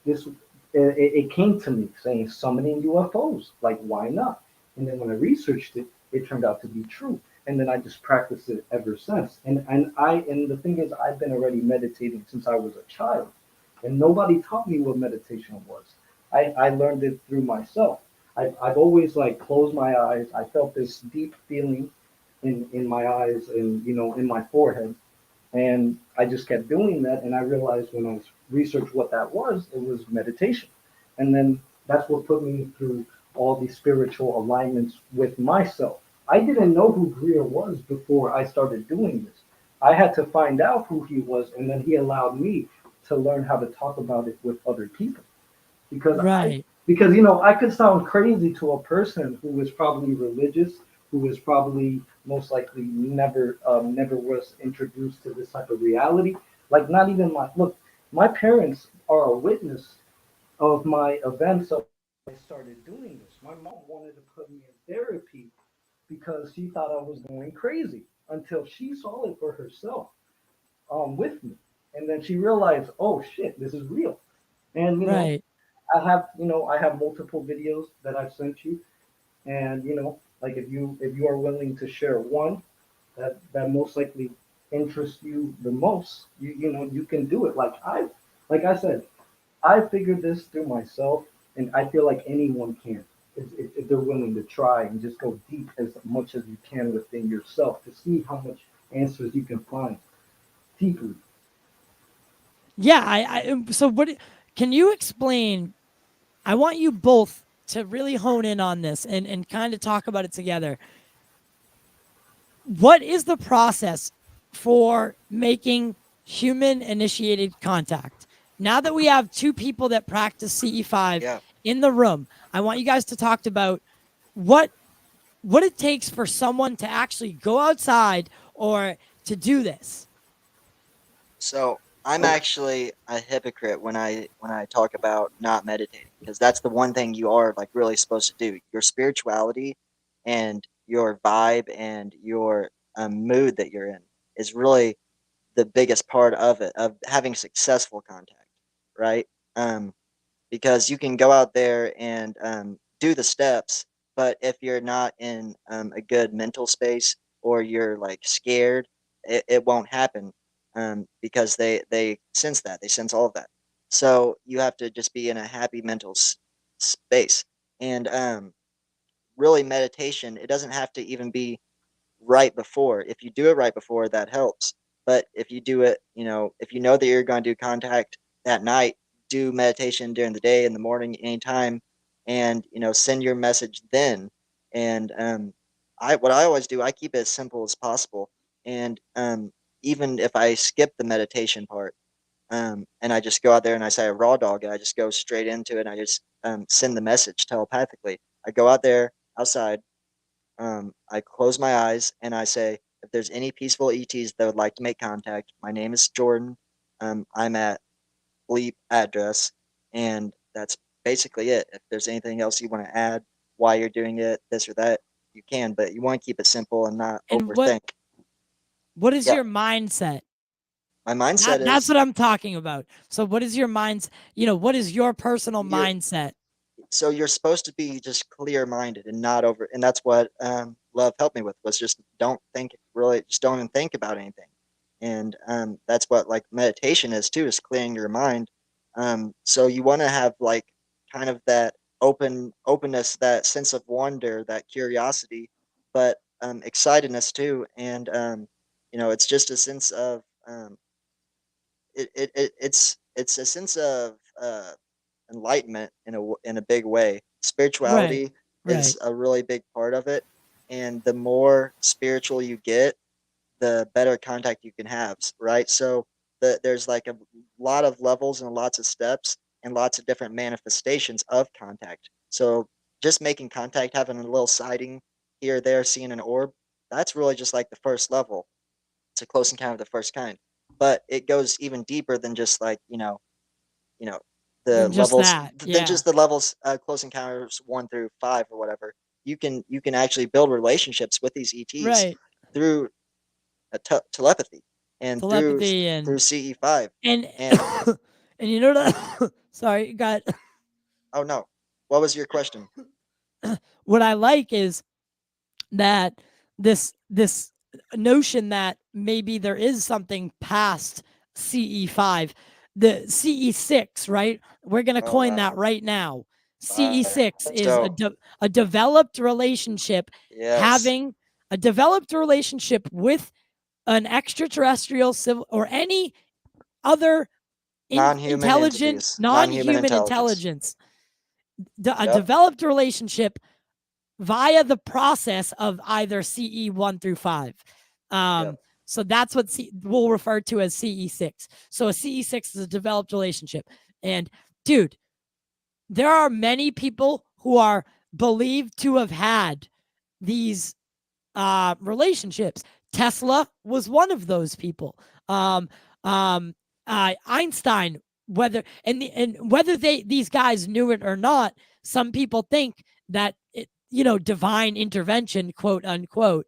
C: This it came to me saying summoning UFOs. Like, why not? And then when I researched it, it turned out to be true. And then I just practiced it ever since. And the thing is, I've been already meditating since I was a child, and nobody taught me what meditation was. I learned it through myself. I've always like closed my eyes. I felt this deep feeling in my eyes and in my forehead, and I just kept doing that. And I realized when I researched what that was, it was meditation. And then that's what put me through all these spiritual alignments with myself. I didn't know who Greer was before I started doing this. I had to find out who he was, and then he allowed me to learn how to talk about it with other people. Because
A: Right.
C: I could sound crazy to a person who is probably religious, who is probably most likely never was introduced to this type of reality. Like not even my parents are a witness of my events of I started doing this. My mom wanted to put me in therapy because she thought I was going crazy until she saw it for herself with me. And then she realized, oh shit, this is real. And
A: Right.
C: I have multiple videos that I've sent you, and like if you are willing to share one that most likely interests you the most, you can do it. Like I said, I figured this through myself, and I feel like anyone can if they're willing to try and just go deep as much as you can within yourself to see how much answers you can find deeply.
A: Yeah, so can you explain? I want you both to really hone in on this and kind of talk about it together. What is the process for making human initiated contact? Now that we have two people that practice CE5
B: Yeah.
A: in the room, I want you guys to talk about what it takes for someone to actually go outside or to do this.
B: So I'm
C: Okay.
B: actually a hypocrite when I talk about not meditating, because that's the one thing you are like really supposed to do. Your spirituality and your vibe and your mood that you're in is really the biggest part of it, of having successful contact, right? Um, because you can go out there and do the steps, but if you're not in a good mental space, or you're like scared, it won't happen, because they sense that, they sense all of that. So you have to just be in a happy mental space. And really, meditation, it doesn't have to even be right before. If you do it right before, that helps. But if you do it, if you know that you're going to do contact that night, do meditation during the day, in the morning, anytime, and send your message then. And what I always do, I keep it as simple as possible. And even if I skip the meditation part, and I just go out there and I say a raw dog, and I just go straight into it, and I just send the message telepathically. I go out there outside, I close my eyes and I say, if there's any peaceful ETs that would like to make contact, my name is Jordan. I'm at bleep address, and that's basically it. If there's anything else you want to add, why you're doing it, this or that, you can, but you want to keep it simple and not
A: And
B: overthink.
A: what is
B: Yeah,
A: your mindset?
B: my mindset
A: That's
B: is
A: what I'm talking about. So what is your mind, what is your personal
B: you're
A: mindset?
B: so you're supposed to be just clear minded and not over, and that's what love helped me with, was just don't think, really just don't even think about anything. And that's what like meditation is too, is clearing your mind. So you want to have like kind of that openness, that sense of wonder, that curiosity, but excitedness too. And it's just a sense of it's a sense of enlightenment in a big way.
A: Right.
B: Spirituality
A: Right.
B: is a really big part of it, and the more spiritual you get, the better contact you can have. Right. So there's like a lot of levels and lots of steps and lots of different manifestations of contact. So just making contact, having a little sighting here or there, seeing an orb, that's really just like the first level. It's a close encounter of the first kind, but it goes even deeper than just like you know the
A: Than just
B: levels,
A: that.
B: than
A: Yeah.
B: just the levels, close encounters 1 through 5 or whatever. You can actually build relationships with these ETs
A: Right.
B: through telepathy and through
A: Telepathy
B: through CE5.
A: and
B: And
A: and you know that sorry, got
B: oh no, what was your question?
A: what I like is that this notion that maybe there is something past CE5, the CE6, right? We're going to
B: Oh
A: coin
B: wow.
A: that right now.
B: Wow.
A: CE6 is
B: So
A: a developed relationship,
B: yes,
A: having a developed relationship with an extraterrestrial civil or any other
B: non-human
A: intelligent
B: entities, non-human
A: non-human
B: intelligence.
A: intelligence, a
B: Yep.
A: developed relationship via the process of either CE1 through 5.
B: Yep.
A: So that's what we'll refer to as CE6. So a CE6 is a developed relationship. And dude, there are many people who are believed to have had these relationships. Tesla was one of those people. Um, um, Einstein, whether these guys knew it or not, some people think that divine intervention, quote unquote,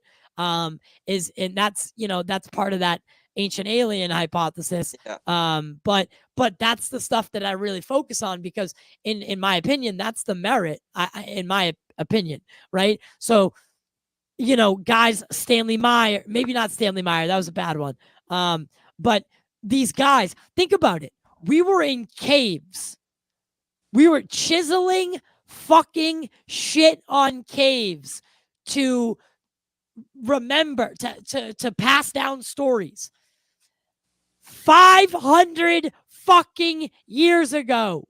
A: is, and that's that's part of that ancient alien hypothesis.
B: Yeah.
A: But that's the stuff that I really focus on, because in my opinion, that's the merit, in my opinion, right? So, guys, Stanley Meyer, maybe not Stanley Meyer, that was a bad one. But these guys, think about it. We were in caves. We were chiseling fucking shit on caves to remember, to pass down stories. 500 fucking years ago.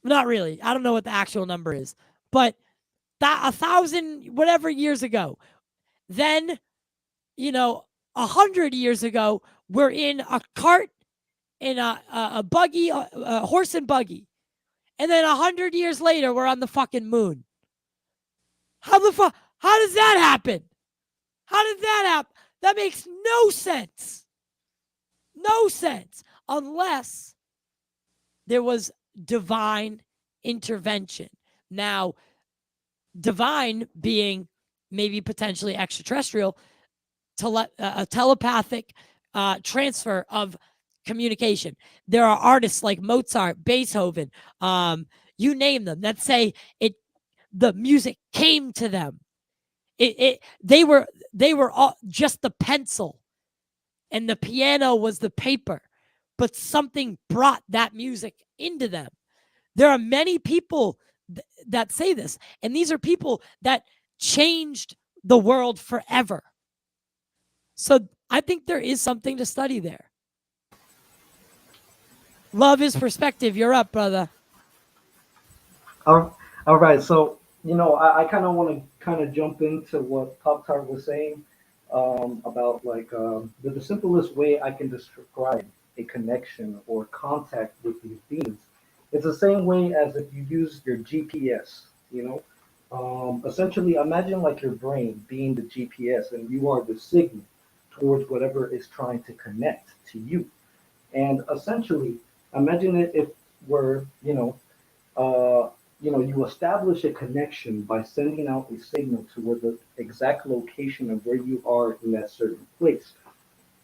A: Not really. I don't know what the actual number is, but that 1,000 whatever years ago. Then, 100 years ago, we're in a cart, in a buggy, a horse and buggy. And then 100 years later, we're on the fucking moon. How does that happen? How did that happen? That makes no sense. No sense. Unless there was divine intervention. Now, divine being maybe potentially extraterrestrial, a telepathic transfer of communication. There are artists like Mozart, Beethoven, you name them, that say the music came to them. They were all just the pencil, and the piano was the paper, but something brought that music into them. There are many people that say this, and these are people that changed the world forever. So I think there is something to study there. Love is perspective. You're up, brother.
C: All right. So, I kind of want to kind of jump into what Pop Tart was saying about like the simplest way I can describe a connection or contact with these beings. It's the same way as if you use your GPS, essentially imagine like your brain being the GPS and you are the signal towards whatever is trying to connect to you. And essentially, imagine it if we're, you establish a connection by sending out a signal toward the exact location of where you are in that certain place.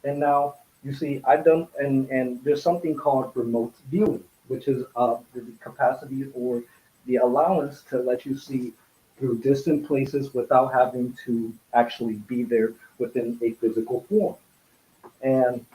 C: And now you see, I've done, and there's something called remote viewing, which is the capacity or the allowance to let you see through distant places without having to actually be there within a physical form. And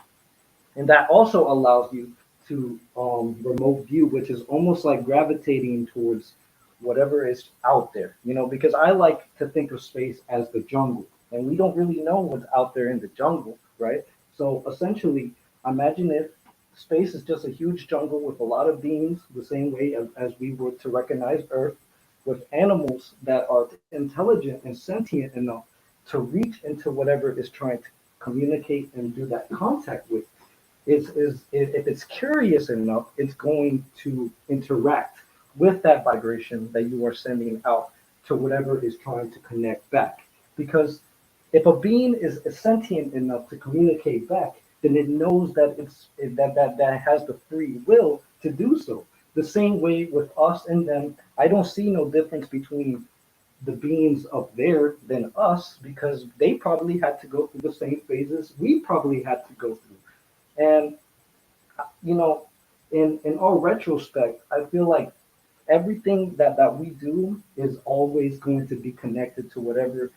C: that also allows you to remote view, which is almost like gravitating towards whatever is out there, because I like to think of space as the jungle, and we don't really know what's out there in the jungle, right? So essentially, imagine if space is just a huge jungle with a lot of beings, the same way as we were to recognize Earth, with animals that are intelligent and sentient enough to reach into whatever is trying to communicate and do that contact with. Is if it's curious enough, it's going to interact with that vibration that you are sending out to whatever is trying to connect back. Because if a being is sentient enough to communicate back, then it knows that that has the free will to do so. The same way with us and them, I don't see no difference between the beings up there than us, because they probably had to go through the same phases we probably had to go through. And in all retrospect, I feel like everything that we do is always going to be connected to whatever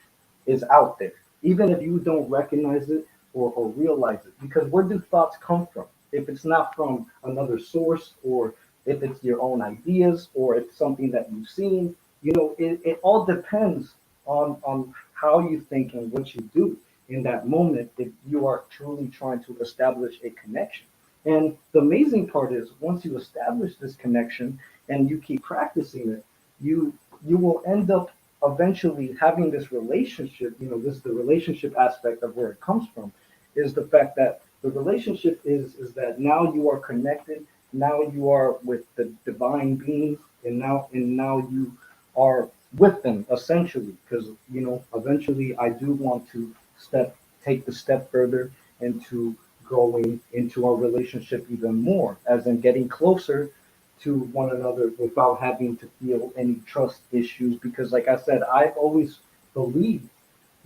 C: is out there, even if you don't recognize it or realize it. Because where do thoughts come from? If it's not from another source, or if it's your own ideas, or it's something that you've seen, it all depends on how you think and what you do in that moment if you are truly trying to establish a connection. And the amazing part is once you establish this connection and you keep practicing it, you will end up eventually having this relationship. This is the relationship aspect of where it comes from, is the fact that the relationship is that now you are connected, now you are with the divine beings, and now you are with them essentially. Because eventually I do want to take the step further into going into our relationship even more, as in getting closer to one another without having to feel any trust issues. Because, like I said, I've always believed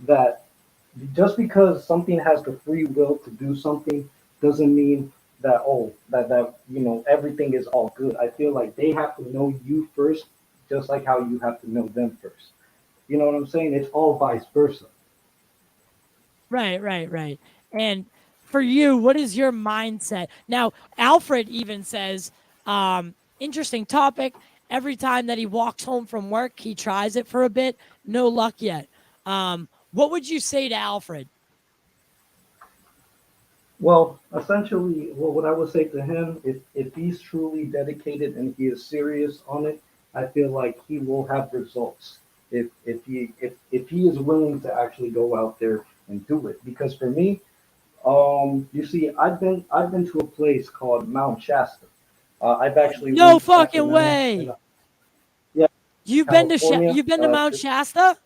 C: that just because something has the free will to do something doesn't mean that that everything is all good. I feel like they have to know you first, just like how you have to know them first. You know what I'm saying? It's all vice versa.
A: Right, right, right. And for you, what is your mindset? Now, Alfred even says, interesting topic. Every time that he walks home from work, he tries it for a bit. No luck yet. What would you say to Alfred?
C: Well, essentially, well, what I would say to him, if he's truly dedicated and he is serious on it, I feel like he will have results. If he is willing to actually go out there and do it. Because for me, you see, I've been to a place called Mount Shasta. I've actually
A: No
C: went to
A: fucking
C: Sacramento and
A: way.
C: yeah, California.
A: You've been to Mount Shasta?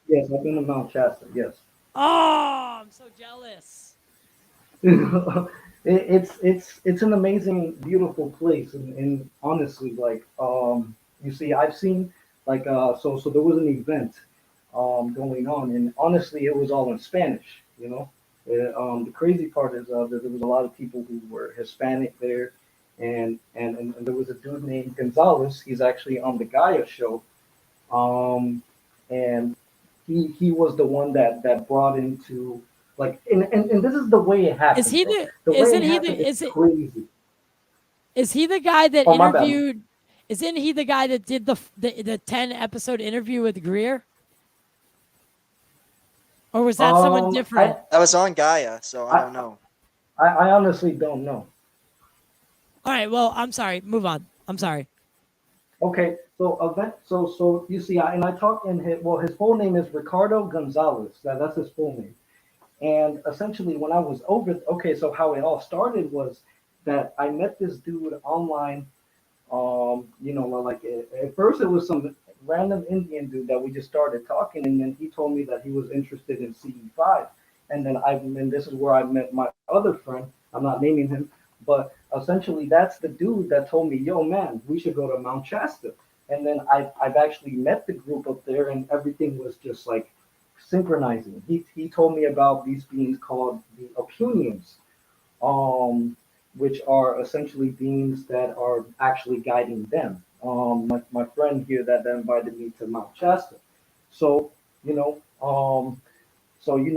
C: Yes, I've been to Mount Shasta. Yes.
A: Oh, I'm so jealous.
C: It's an amazing, beautiful place, and honestly, like you see, I've seen like so there was an event going on, and honestly, it was all in Spanish. You know, the crazy part is that there was a lot of people who were Hispanic there, and there was a dude named Gonzalez. He's actually on the Gaia show, um, and he was the one that brought into like and this is the way it
A: Is
C: happened,
A: he
C: bro.
A: the
C: The way
A: isn't
C: it
A: he
C: happened
A: the
C: is
A: is it
C: crazy.
A: is he the guy that
C: Oh my bad.
A: interviewed isn't he the guy that did the 10 episode interview with Greer? Or was that someone
C: Um, I
A: different?
B: That was on Gaia, so I
C: I
B: don't know.
C: I honestly don't know.
A: All right, well, I'm sorry. Move on. I'm sorry.
C: Okay, so event so you see, and I talked in his full name is Ricardo Gonzalez. That's his full name. And essentially, when I was over, okay, so how it all started was that I met this dude online. Like at first it was some random Indian dude that we just started talking, and then he told me that he was interested in CE5, and this is where I met my other friend. I'm not naming him, but essentially that's the dude that told me, "Yo, man, we should go to Mount Shasta." And then I've actually met the group up there, and everything was just like synchronizing. He told me about these beings called the Opunians, um, which are essentially beings that are actually guiding them. My friend here that invited me to Mount Shasta. So, you know,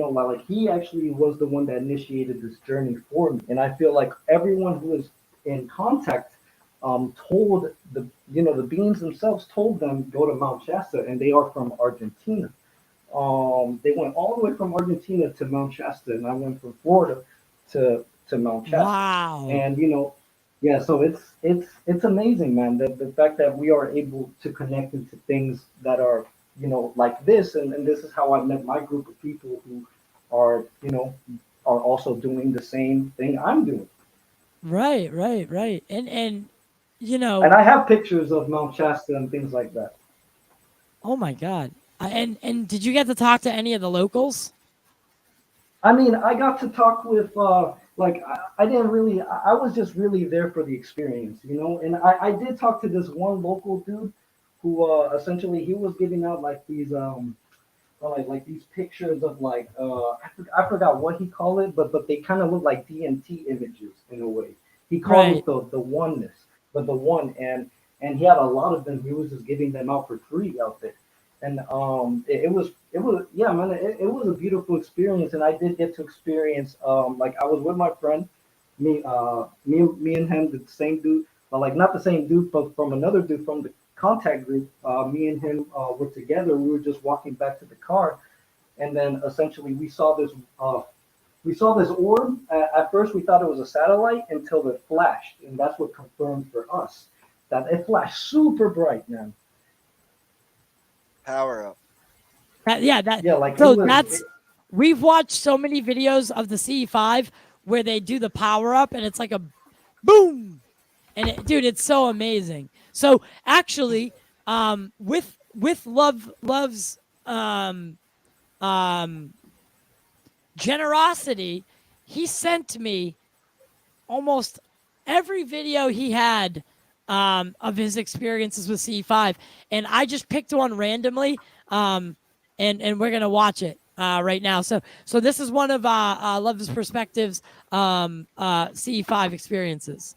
C: like he actually was the one that initiated this journey for me. And I feel like everyone who is in contact told the beings themselves told them go to Mount Shasta, and they are from Argentina. They went all the way from Argentina to Mount Shasta, and I went from Florida to Mount Shasta.
A: Wow.
C: And yeah, so it's amazing, man. The fact that we are able to connect into things that are like this, and this is how I met my group of people who are are also doing the same thing I'm doing.
A: Right, right, right. And
C: And I have pictures of Mount Shasta and things like that.
A: oh my God. And did you get to talk to any of the locals?
C: I mean, I got to talk with like I didn't really I was just really there for the experience, and I did talk to this one local dude who essentially he was giving out like these like these pictures of like I forgot what he called it, but they kind of look like DMT images in a way. He called
A: Right.
C: it the oneness, but the one, and he had a lot of them. He was just giving them out for free out there, and it was yeah, man, it was a beautiful experience, and I did get to experience like I was with my friend, me and him, the same dude, but like not the same dude, but from another dude from the contact group. Me and him were together. We were just walking back to the car, and then essentially we saw this orb. At first, we thought it was a satellite until it flashed, and that's what confirmed for us that it flashed super bright, man.
B: Power up.
A: Yeah, that
C: Yeah, like it
A: so
C: was.
A: that's we've watched so many videos of the CE5 where they do the power up and it's like a boom. And dude, it's so amazing. So actually, with love's um generosity, he sent me almost every video he had of his experiences with C5, and I just picked one randomly, and we're gonna watch it. right now. So this is one of Love's Perspectives CE5 experiences.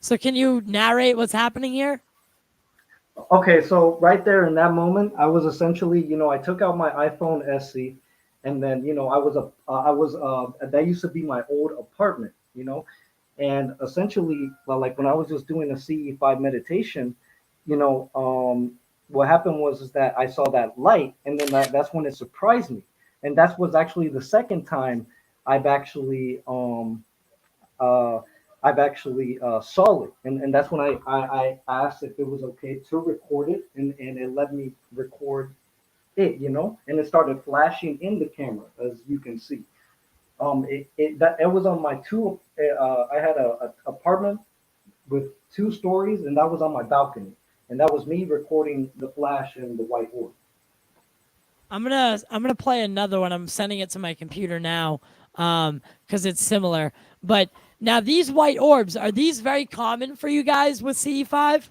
A: So can you narrate what's happening here?
C: Okay, so right there in that moment, I was essentially, I took out my iPhone SE, and then, that used to be my old apartment, and essentially, well, like when I was just doing a CE5 meditation, what happened was is that I saw that light, and then that's when it surprised me, and that was actually the second time I've actually uh, saw it, and that's when I asked if it was okay to record it, and it let me record it, and it started flashing in the camera, as you can see. It was on my two. I had a apartment with 2 stories, and that was on my balcony, and that was me recording the flash and the white orb.
A: I'm gonna play another one. I'm sending it to my computer now, because it's similar. But now these white orbs, are these very common for you guys with CE5?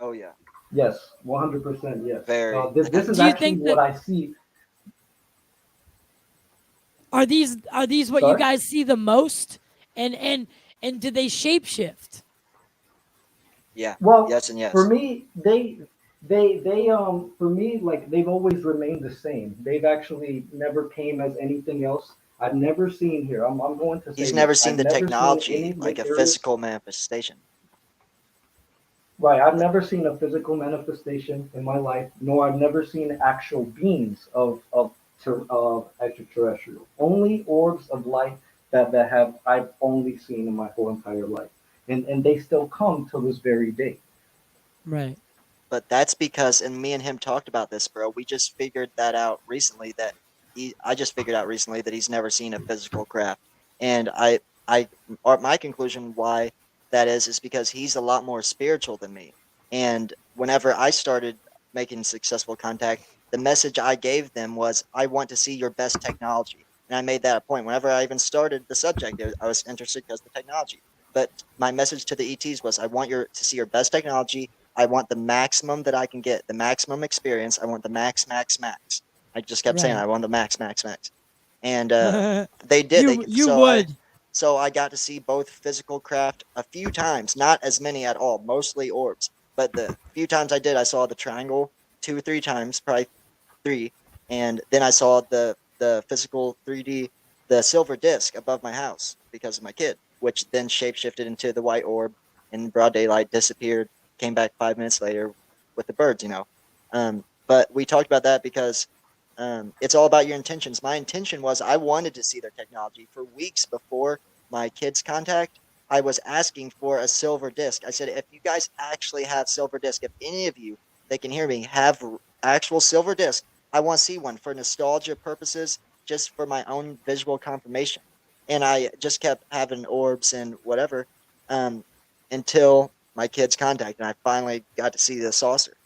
B: Oh yeah,
C: Yes, 100%. Yes.
B: very.
C: This is
A: Do you
C: actually
A: think
C: what
A: that
C: I see.
A: are these what you
C: Sorry.
A: guys see the most? And do they shapeshift?
B: Yeah.
C: Well,
B: Yes and
C: for
B: yes.
C: me, for me, like they've always remained the same. They've actually never came as anything else. I've never seen here. I'm going to say
B: He's
C: this.
B: never seen
C: I've
B: the
C: never seen any
B: technology like a
C: material.
B: physical manifestation.
C: Right. I've never seen a physical manifestation in my life, nor I've never seen actual beings of extraterrestrial. Only orbs of light that have I've only seen in my whole entire life, and they still come to this very day.
A: Right.
B: But that's because, and me and him talked about this, bro. We just figured that out recently. I just figured out recently that he's never seen a physical craft, and my conclusion why that is because he's a lot more spiritual than me. And whenever I started making successful contact, the message I gave them was, "I want to see your best technology," and I made that a point. Whenever I even started the subject, I was interested because of the technology. But my message to the ETs was, "I want to see your best technology. I want the maximum that I can get, the maximum experience. I want the max, max, max." I just kept saying,
A: Right.
B: "I want the max, max, max," and they did.
A: You would.
B: So I got to see both physical craft a few times, not as many at all, mostly orbs. But the few times I did, I saw the triangle 2 or 3 times, probably 3, and then I saw the physical 3D, the silver disc above my house because of my kid, which then shapeshifted into the white orb in broad daylight, disappeared, came back 5 minutes later with the birds. But we talked about that because it's all about your intentions. My intention was I wanted to see their technology for weeks before my kids' contact. I was asking for a silver disc. I said, if you guys actually have silver disc, if any of you that can hear me have actual silver disc, I want to see one for nostalgia purposes, just for my own visual confirmation. And I just kept having orbs and whatever, until my kids' contact, and I finally got to see the saucer.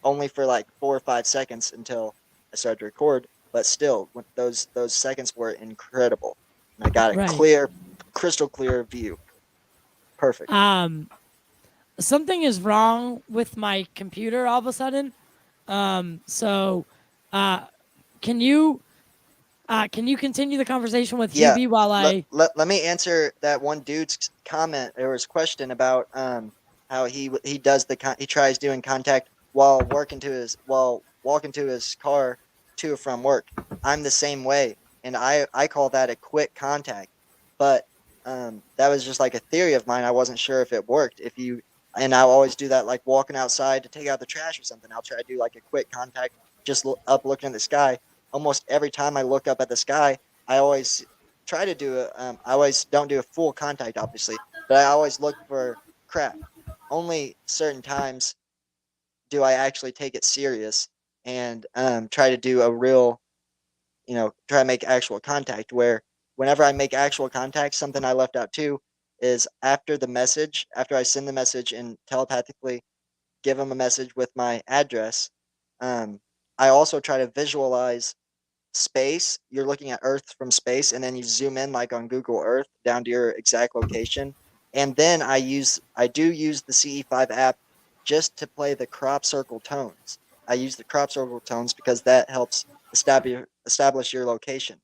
B: Only for like 4 or 5 seconds until I started to record, but still, those seconds were incredible, and I got a
A: Right.
B: clear, crystal clear view. Perfect.
A: Something is wrong with my computer all of a sudden. So, can you continue the conversation with
B: Yeah.
A: Hubie while I?
B: Let me answer that one dude's comment or his question about how he does he tries doing contact while walking to his car to or from work. I'm the same way, and I call that a quick contact. But that was just like a theory of mine. I wasn't sure if it worked. And I always do that, like walking outside to take out the trash or something. I'll try to do like a quick contact, just up looking at the sky. Almost every time I look up at the sky, I always try to do a. I always don't do a full contact, obviously, but I always look for craft. Only certain times do I actually take it serious and try to do a real, try to make actual contact. Where whenever I make actual contact, something I left out too is after I send the message and telepathically give them a message with my address. Um, I also try to visualize space. You're looking at Earth from space, and then you zoom in like on Google Earth down to your exact location. And then I do use the CE5 app just to play the crop circle tones. I use the crop circle tones because that helps establish your location.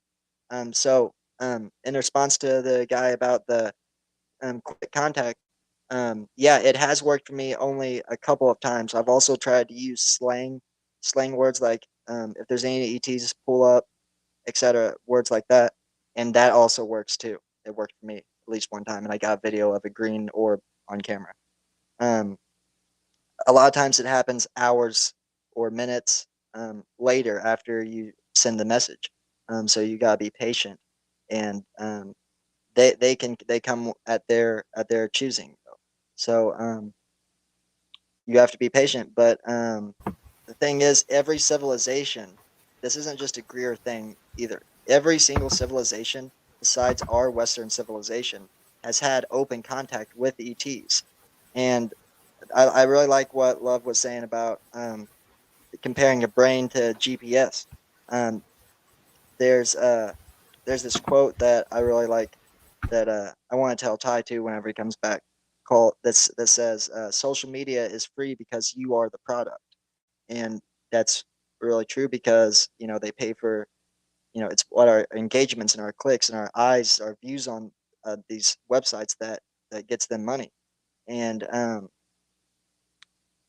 B: In response to the guy about the quick contact, yeah, it has worked for me only a couple of times. I've also tried to use slang words like if there's any ETs, pull up, etc. Words like that, and that also works too. It worked for me at least one time, and I got video of a green orb on camera. Um, a lot of times it happens hours or minutes later after you send the message. So you gotta be patient, and they come at their choosing. So you have to be patient. But the thing is, every civilization, this isn't just a Greer thing either. Every single civilization besides our Western civilization has had open contact with ETs, and I really like what Love was saying about comparing a brain to GPS. Um, there's there's this quote that I really like that I want to tell Ty to whenever he comes back. Called this that says social media is free because you are the product, and that's really true because they pay for it's what our engagements and our clicks and our eyes, our views on these websites that gets them money, and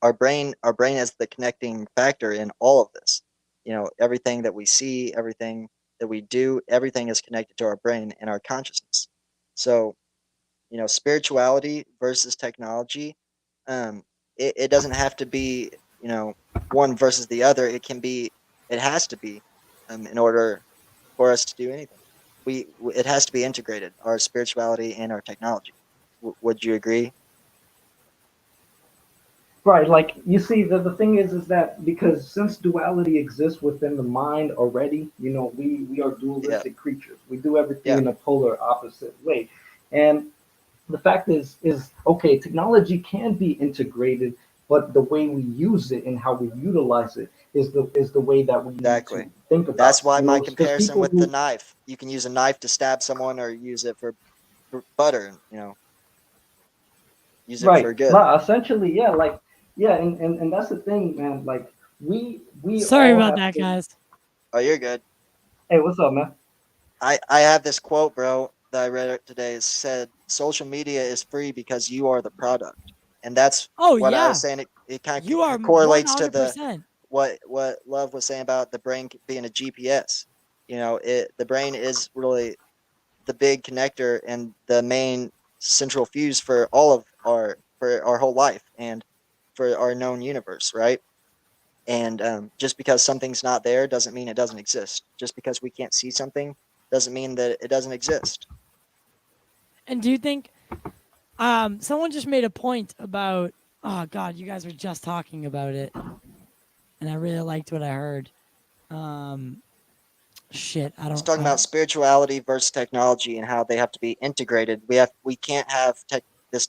B: our brain is the connecting factor in all of this. Everything that we see, everything that we do, everything is connected to our brain and our consciousness. So spirituality versus technology, it doesn't have to be one versus the other. It has to be in order for us to do anything. It has to be integrated, our spirituality and our technology. Would you agree?
C: Right, like you see, the thing is that because since duality exists within the mind already, we are
B: Yeah,
C: dualistic creatures. We do everything
B: yeah,
C: in a polar opposite way. And the fact is okay, technology can be integrated, but the way we use it and how we utilize it is the way that we need
B: exactly.
C: to think about
B: That's
C: it.
B: why my
C: Because
B: comparison
C: people
B: with the
C: who
B: knife. You can use a knife to stab someone, or use it for butter. Use it
C: right,
B: for good.
C: but essentially, yeah, like yeah, and that's the thing, man. Like we
A: Sorry
C: all
A: about
C: have
A: that,
C: been.
A: guys.
B: Oh, you're good.
C: Hey, what's up, man?
B: I have this quote, bro, that I read it today. It said, "Social media is free because you are the product," and that's
A: Oh
B: what I was
A: yeah,
B: saying. It kind
A: you are
B: of correlates to the
A: 100%.
B: what Love was saying about the brain being a GPS. The brain is really the big connector and the main central fuse for our whole life and for our known universe, right? And just because something's not there doesn't mean it doesn't exist. Just because we can't see something doesn't mean that it doesn't exist.
A: And do you think someone just made a point about, oh god, you guys were just talking about it and I really liked what I heard. Um shit,
B: It's talking about spirituality versus technology and how they have to be integrated. We can't have this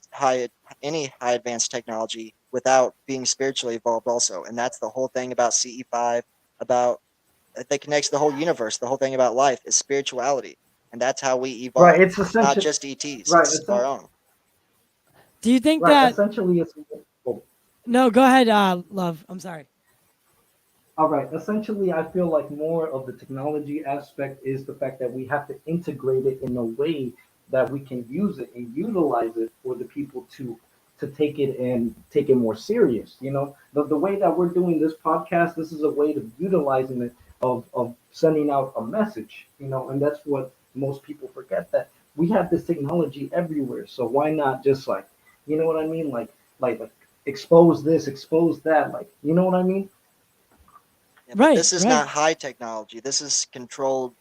B: any high advanced technology without being spiritually evolved also. And that's the whole thing about CE5, about that connects the whole universe. The whole thing about life is spirituality, and that's how we
C: Right,
B: evolve.
C: it's
B: It's not
C: essential.
B: just ETs;
C: Right,
B: it's our own.
A: Do you think
C: right.
A: that
C: Essentially, it's oh,
A: no, go ahead, Love. I'm sorry.
C: all right. Essentially, I feel like more of the technology aspect is the fact that we have to integrate it in a way that we can use it and utilize it for the people to take it and take it more serious. The way that we're doing this podcast, this is a way of utilizing it of sending out a message. And that's what most people forget, that we have this technology everywhere. So why not just like, you know what I mean? Like expose this, expose that. Like, you know what I mean?
B: Yeah, but
A: Right,
B: this is
A: right.
B: not high technology. This is controlled,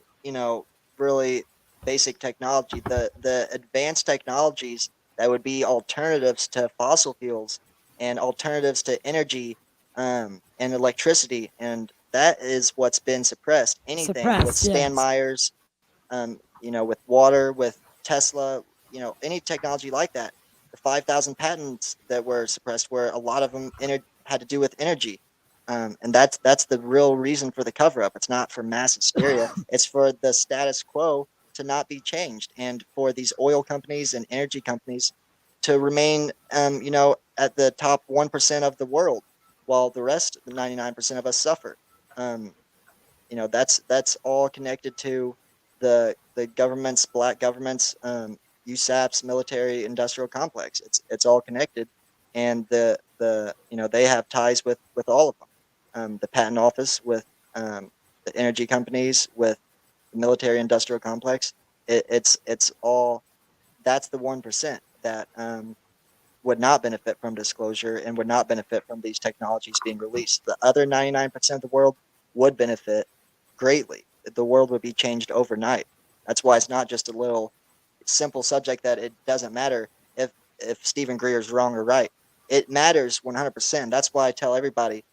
B: really basic technology. The advanced technologies that would be alternatives to fossil fuels and alternatives to energy and electricity, and that is what's been suppressed. Anything with
A: Suppressed,
B: Stan
A: yes.
B: Myers, with water, with Tesla, any technology like that. The 5,000 patents that were suppressed were a lot of them had to do with energy. And that's the real reason for the cover up. It's not for mass hysteria. It's for the status quo to not be changed, and for these oil companies and energy companies to remain, at the top 1% of the world, while the rest, the 99% of us, suffer. Um, that's all connected to the government's, black government's, USAP's military industrial complex. It's all connected, and they have ties with all of them. The patent office with, the energy companies, with the military industrial complex. It's all, that's the 1% that, would not benefit from disclosure and would not benefit from these technologies being released. The other 99% of the world would benefit greatly. The world would be changed overnight. That's why it's not just a little simple subject that it doesn't matter if Stephen Greer is wrong or right. It matters 100%. That's why I tell everybody,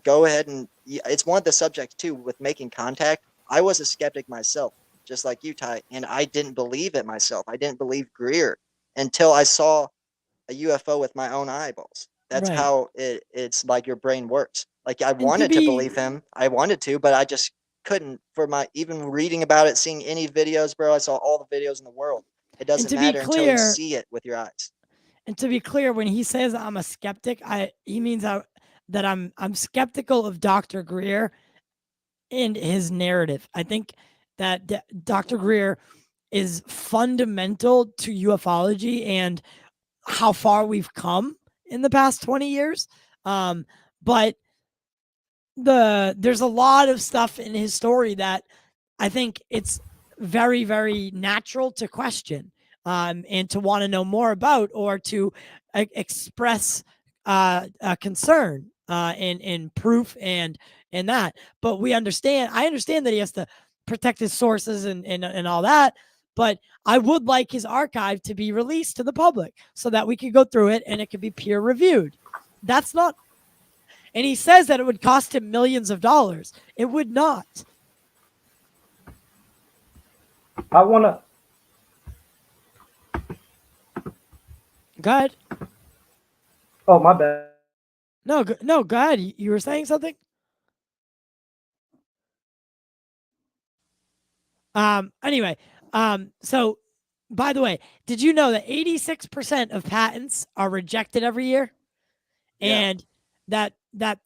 B: go ahead and, it's one of the subjects too with making contact. I was a skeptic myself, just like you, Ty, and I didn't believe it myself. I didn't believe Greer until I saw a UFO with my own eyeballs. That's
A: Right.
B: how it's like your brain works. Like, I
A: And to
B: wanted to
A: be
B: believe him. I wanted to, but I just couldn't. For my, even reading about it, seeing any videos, bro, I saw all the videos in the world. It
A: and
B: doesn't
A: to be
B: matter until you
A: clear,
B: see it with your eyes.
A: when he says I'm a skeptic, he means that I'm skeptical of Dr. Greer and his narrative. I think that Dr. Greer is fundamental to ufology and how far we've come in the past 20 years. But there's a lot of stuff in his story that I think it's very, very natural to question, and to want to know more about, or to express a concern, and proof, and that. But I understand that he has to protect his sources, and all that. But I would like his archive to be released to the public so that we could go through it and it could be peer reviewed. That's not, and he says that it would cost him millions of dollars. It would not.
C: I wanna.
A: Go ahead.
C: Oh, my bad.
A: No, no, go ahead. You were saying something? Anyway, so by the way, did you know that 86% of patents are rejected every year?
B: Yeah.
A: And that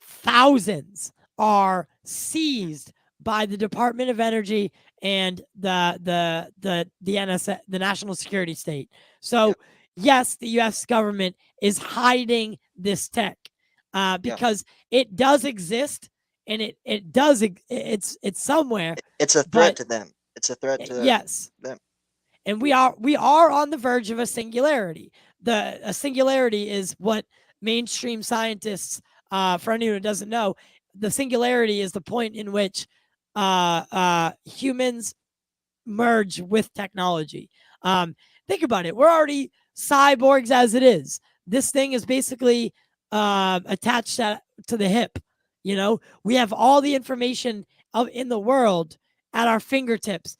A: thousands are seized by the Department of Energy and the NSA, the National Security State. So yes, the U.S. government is hiding this tech, because it does exist, and it's somewhere.
B: It's a threat
A: But
B: to them. It's a threat to
A: yes,
B: them.
A: and we are on the verge of a singularity. A singularity is what mainstream scientists, for anyone who doesn't know, the singularity is the point in which humans merge with technology. Think about it. We're already cyborgs as it is. This thing is basically attached to the hip. We have all the information in the world at our fingertips.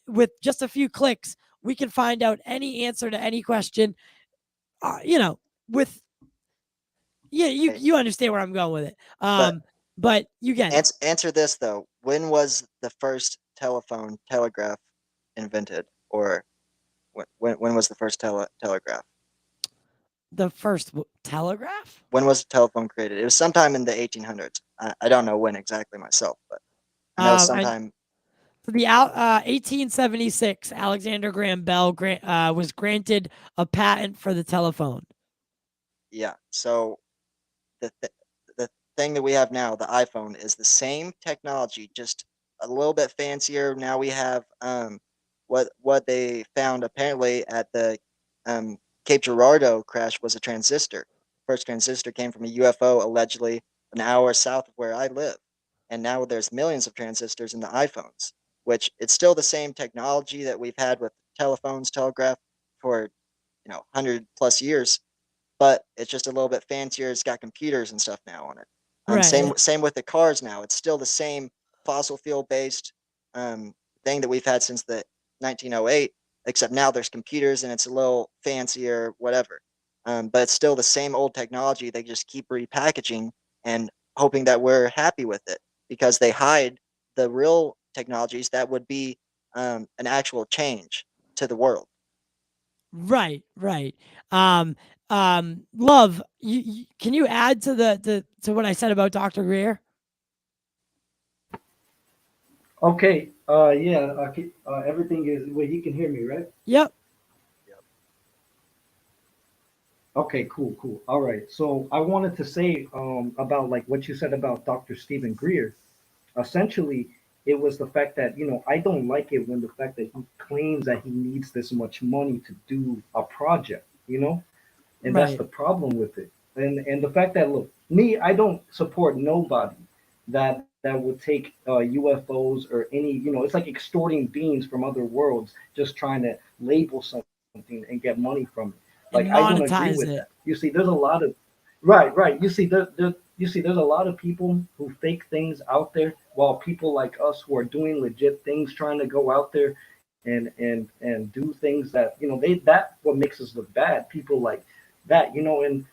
A: With just a few clicks, we can find out any answer to any question. With you understand where I'm going with it.
B: But
A: But you get it.
B: answer this though. When was the first telegraph invented, or when was the first telegraph?
A: The first telegraph.
B: When was the telephone created? It was sometime in the 1800s. I don't know when exactly myself, but I know
A: I
B: sometime.
A: For the 1876, Alexander Graham Bell was granted a patent for the telephone.
B: Yeah. So the thing that we have now, the iPhone, is the same technology, just a little bit fancier. Now we have, what they found apparently at the, Cape Girardeau crash was a transistor. First transistor came from a UFO, allegedly an hour south of where I live, and now there's millions of transistors in the iPhones, which it's still the same technology that we've had with telephones, telegraph, for 100+ years, but it's just a little bit fancier. It's got computers and stuff now on it.
A: Right.
B: Same with the cars now. It's still the same fossil fuel based, thing that we've had since the 1908, except now there's computers and it's a little fancier, whatever. But it's still the same old technology. They just keep repackaging and hoping that we're happy with it, because they hide the real technologies that would be, an actual change to the world.
A: Right, right. Um, Love, can you add to to what I said about Dr. Greer?
C: Okay. Yeah. Everything is. Wait, you can hear me, right?
A: Yep.
B: Yep.
C: Okay. Cool. Cool. All right. So I wanted to say about like what you said about Dr. Stephen Greer. Essentially, it was the fact that I don't like it when the fact that he claims that he needs this much money to do a project. And that's
A: Right.
C: the problem with it. And the fact that, look, me, I don't support nobody that would take UFOs or any, it's like extorting beings from other worlds, just trying to label something and get money from it. Like, I
A: And
C: don't agree with
A: monetize
C: that.
A: it.
C: You see, there's a lot of right, right. You see, there's a lot of people who fake things out there, while people like us who are doing legit things, trying to go out there and do things that that what makes us look bad. People like that, and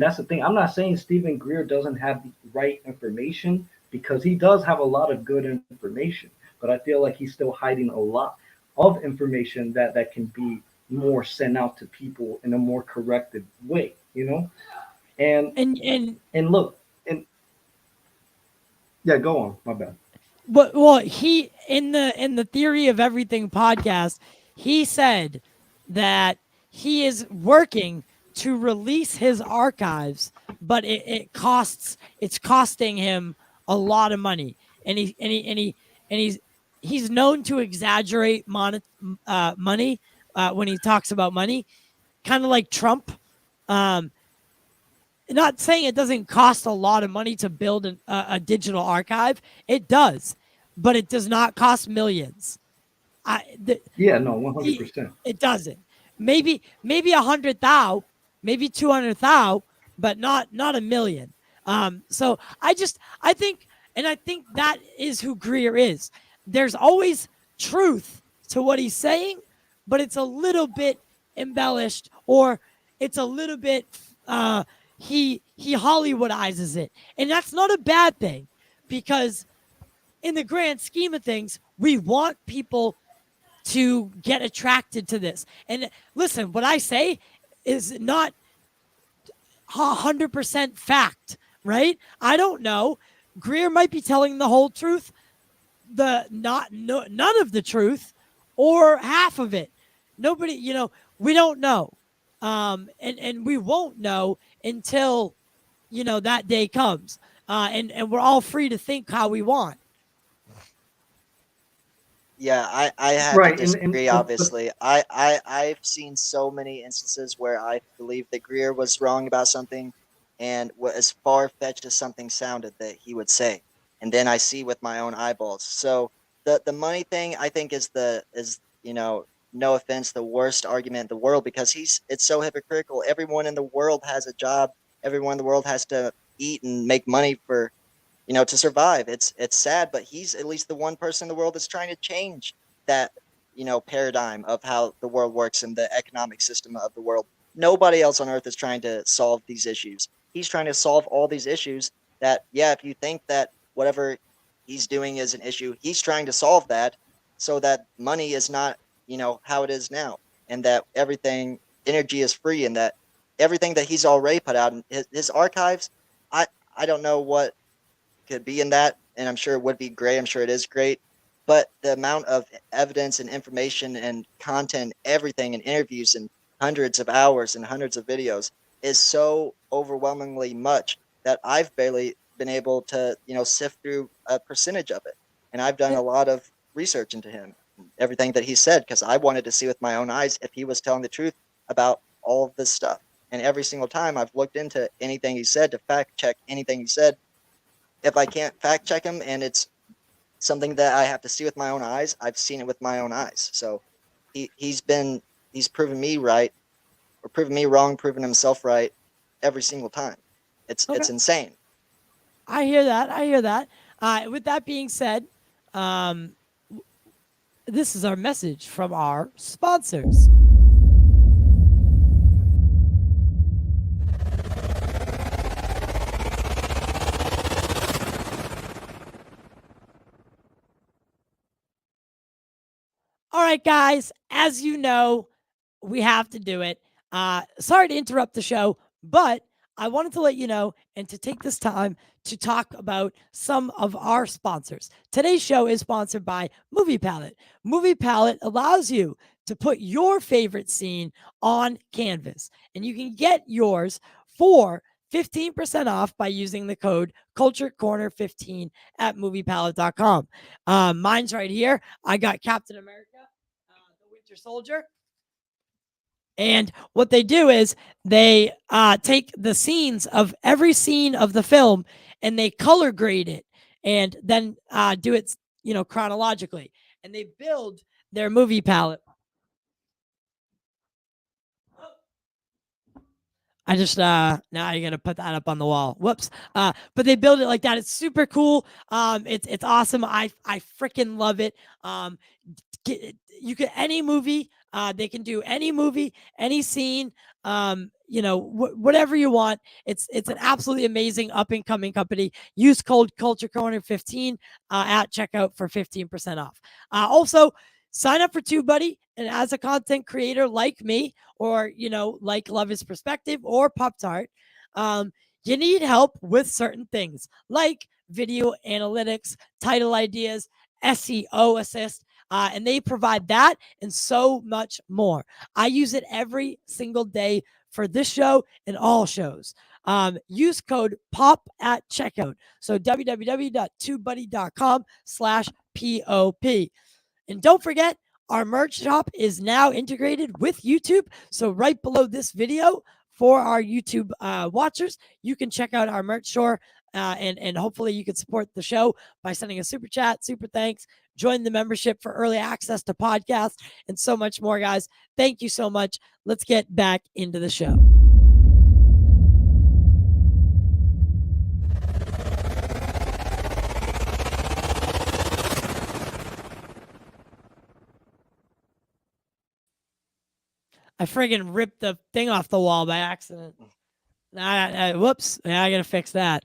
C: that's the thing. I'm not saying Stephen Greer doesn't have the right information, because he does have a lot of good information, but I feel like he's still hiding a lot of information that can be more sent out to people in a more corrected way. And
A: And
C: and look, and yeah, go on. My bad.
A: but well, he in the Theory of Everything podcast, he said that he is working to release his archives, but it's costing him a lot of money, and he's known to exaggerate money when he talks about money, kind of like Trump. Um, Not saying it doesn't cost a lot of money to build a digital archive. It does, but it does not cost millions. I the,
C: Yeah, no, 100%.
A: it doesn't. Maybe 100,000, maybe 200,000, but not a million. So I think, and I think that is who Greer is. There's always truth to what he's saying, but it's a little bit embellished, or it's a little bit he Hollywoodizes it, and that's not a bad thing, because in the grand scheme of things, we want people to get attracted to this. And listen, what I say is not 100% fact, right? I don't know. Greer might be telling the whole truth, the not no, none of the truth, or half of it. Nobody, we don't know. And we won't know until that day comes. And we're all free to think how we want.
B: Yeah, I have to
C: Right, and
B: disagree,
C: but
B: obviously. I've seen so many instances where I believe that Greer was wrong about something, and what as far-fetched as something sounded that he would say. And then I see with my own eyeballs. So the money thing, I think, is no offense, the worst argument in the world, because it's so hypocritical. Everyone in the world has a job. Everyone in the world has to eat and make money for to survive. It's sad, but he's at least the one person in the world that's trying to change that, paradigm of how the world works and the economic system of the world. Nobody else on earth is trying to solve these issues. He's trying to solve all these issues that, yeah, if you think that whatever he's doing is an issue, he's trying to solve that so that money is not, how it is now, and that everything energy is free, and that everything that he's already put out in his archives, I don't know what could be in that, and I'm sure it would be great. I'm sure it is great, but the amount of evidence and information and content, everything, and interviews and hundreds of hours and hundreds of videos is so overwhelmingly much that I've barely been able to, sift through a percentage of it. And I've done a lot of research into him, everything that he said, because I wanted to see with my own eyes if he was telling the truth about all of this stuff. And every single time I've looked into anything he said to fact check anything he said, if I can't fact check him and it's something that I have to see with my own eyes, I've seen it with my own eyes. So he's proven me right, or proven me wrong, proven himself right every single time.
A: Okay.
B: It's insane.
A: I hear that. I hear that. With that being said, um, this is our message from our sponsors. All right, guys, as you know, we have to do it. Sorry to interrupt the show, but I wanted to let you know and to take this time to talk about some of our sponsors. Today's show is sponsored by Movie Palette. Movie Palette allows you to put your favorite scene on canvas, and you can get yours for 15% off by using the code CultureCorner15 at moviepalette.com. Mine's right here. I got Captain America, the Winter Soldier. And what they do is they take the scenes of every scene of the film and they color grade it and then do it, chronologically. And they build their movie palette. I just now you gotta put that up on the wall. Whoops. But they build it like that. It's super cool. It's awesome. I freaking love it. You can any movie. They can do any movie, any scene. Whatever you want. It's an absolutely amazing up and coming company. Use code CultureCorner15 at checkout for 15% off. Also, sign up for TubeBuddy, and as a content creator like me, or like Love Is Perspective or Pop-Tart, you need help with certain things like video analytics, title ideas, SEO assist. And they provide that and so much more. I use it every single day for this show and all shows. Use code POP at checkout. So www.tubebuddy.com/POP. And don't forget, our merch shop is now integrated with YouTube. So right below this video for our YouTube watchers, you can check out our merch store. And hopefully you can support the show by sending a super chat, super thanks, join the membership for early access to podcasts, and so much more, guys. Thank you so much. Let's get back into the show. I friggin' ripped the thing off the wall by accident. Whoops. Yeah, I gotta fix that.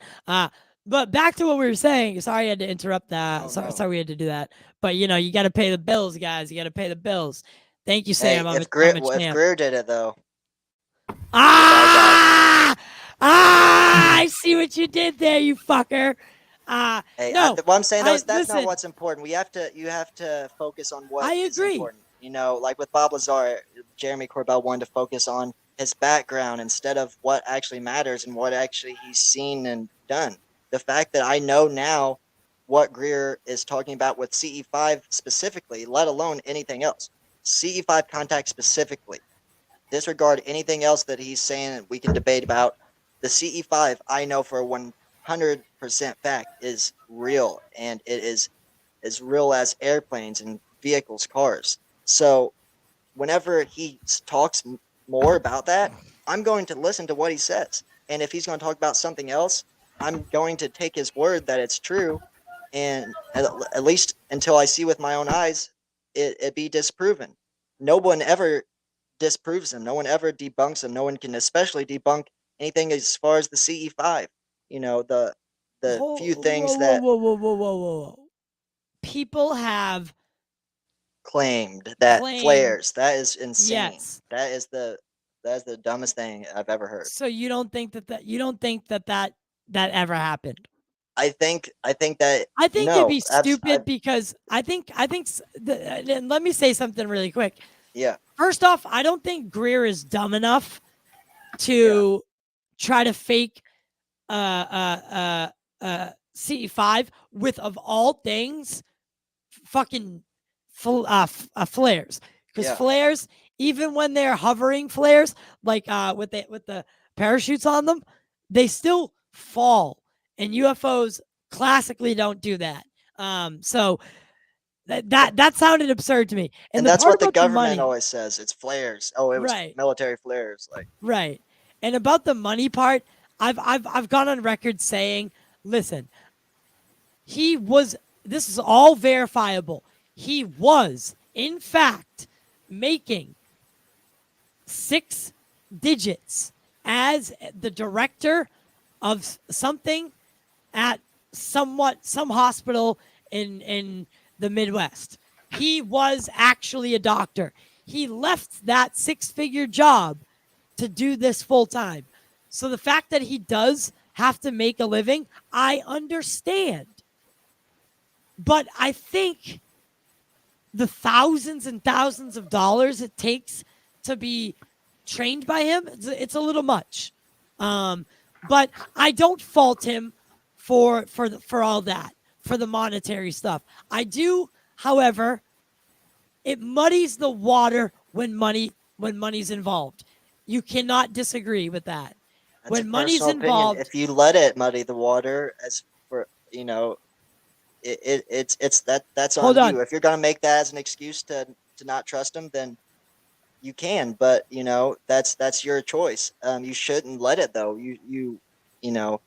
A: But back to what we were saying. Sorry I had to interrupt that. Sorry we had to do that. But you got to pay the bills, guys. You got to pay the bills. Thank you, Sam.
B: Hey, if Greer did it though.
A: I see what you did there, you fucker.
B: Hey,
A: no,
B: what I'm saying though is that's
A: listen,
B: not what's important. You have to focus on what is
A: agree.
B: important. Like with Bob Lazar, Jeremy Corbell wanted to focus on his background instead of what actually matters and what actually he's seen and done. The fact that I know now what Greer is talking about with CE5 specifically, let alone anything else. CE5 contact specifically. Disregard anything else that he's saying we can debate about. The CE5, I know for 100% fact, is real, and it is as real as airplanes and vehicles, cars. So whenever he talks more about that, I'm going to listen to what he says. And if he's going to talk about something else, I'm going to take his word that it's true. And at least until I see with my own eyes, it be disproven. No one ever disproves them. No one ever debunks them. No one can especially debunk anything as far as the CE5. The few things that
A: people have
B: claimed that flares. That is insane.
A: Yes.
B: That is the dumbest thing I've ever heard.
A: So you don't think that ever happened?
B: I think that
A: it'd be stupid because I think and let me say something really quick.
B: Yeah.
A: First off, I don't think Greer is dumb enough to try to fake CE5 with, of all things, fucking flares. Because flares, even when they're hovering flares, like with the parachutes on them, they still fall. And UFOs classically don't do that. So that sounded absurd to me.
B: And that's what the government always says. It's flares. Oh, it was military flares.
A: Right. And about the money part, I've gone on record saying, listen, this is all verifiable. He was, in fact, making 6 digits as the director of something at some hospital in the Midwest. He was actually a doctor. He left that 6-figure job to do this full time. So the fact that he does have to make a living, I understand. But I think the thousands and thousands of dollars it takes to be trained by him, it's a little much. But I don't fault him for all that, for the monetary stuff. I do, however, it muddies the water when money's involved. You cannot disagree with that.
B: That's a
A: When money's
B: personal opinion.
A: involved,
B: If you let it muddy the water, as for that's
A: hold
B: on
A: on.
B: you. If you're gonna make that as an excuse to not trust him, then you can. But that's your choice. You shouldn't let it though. You know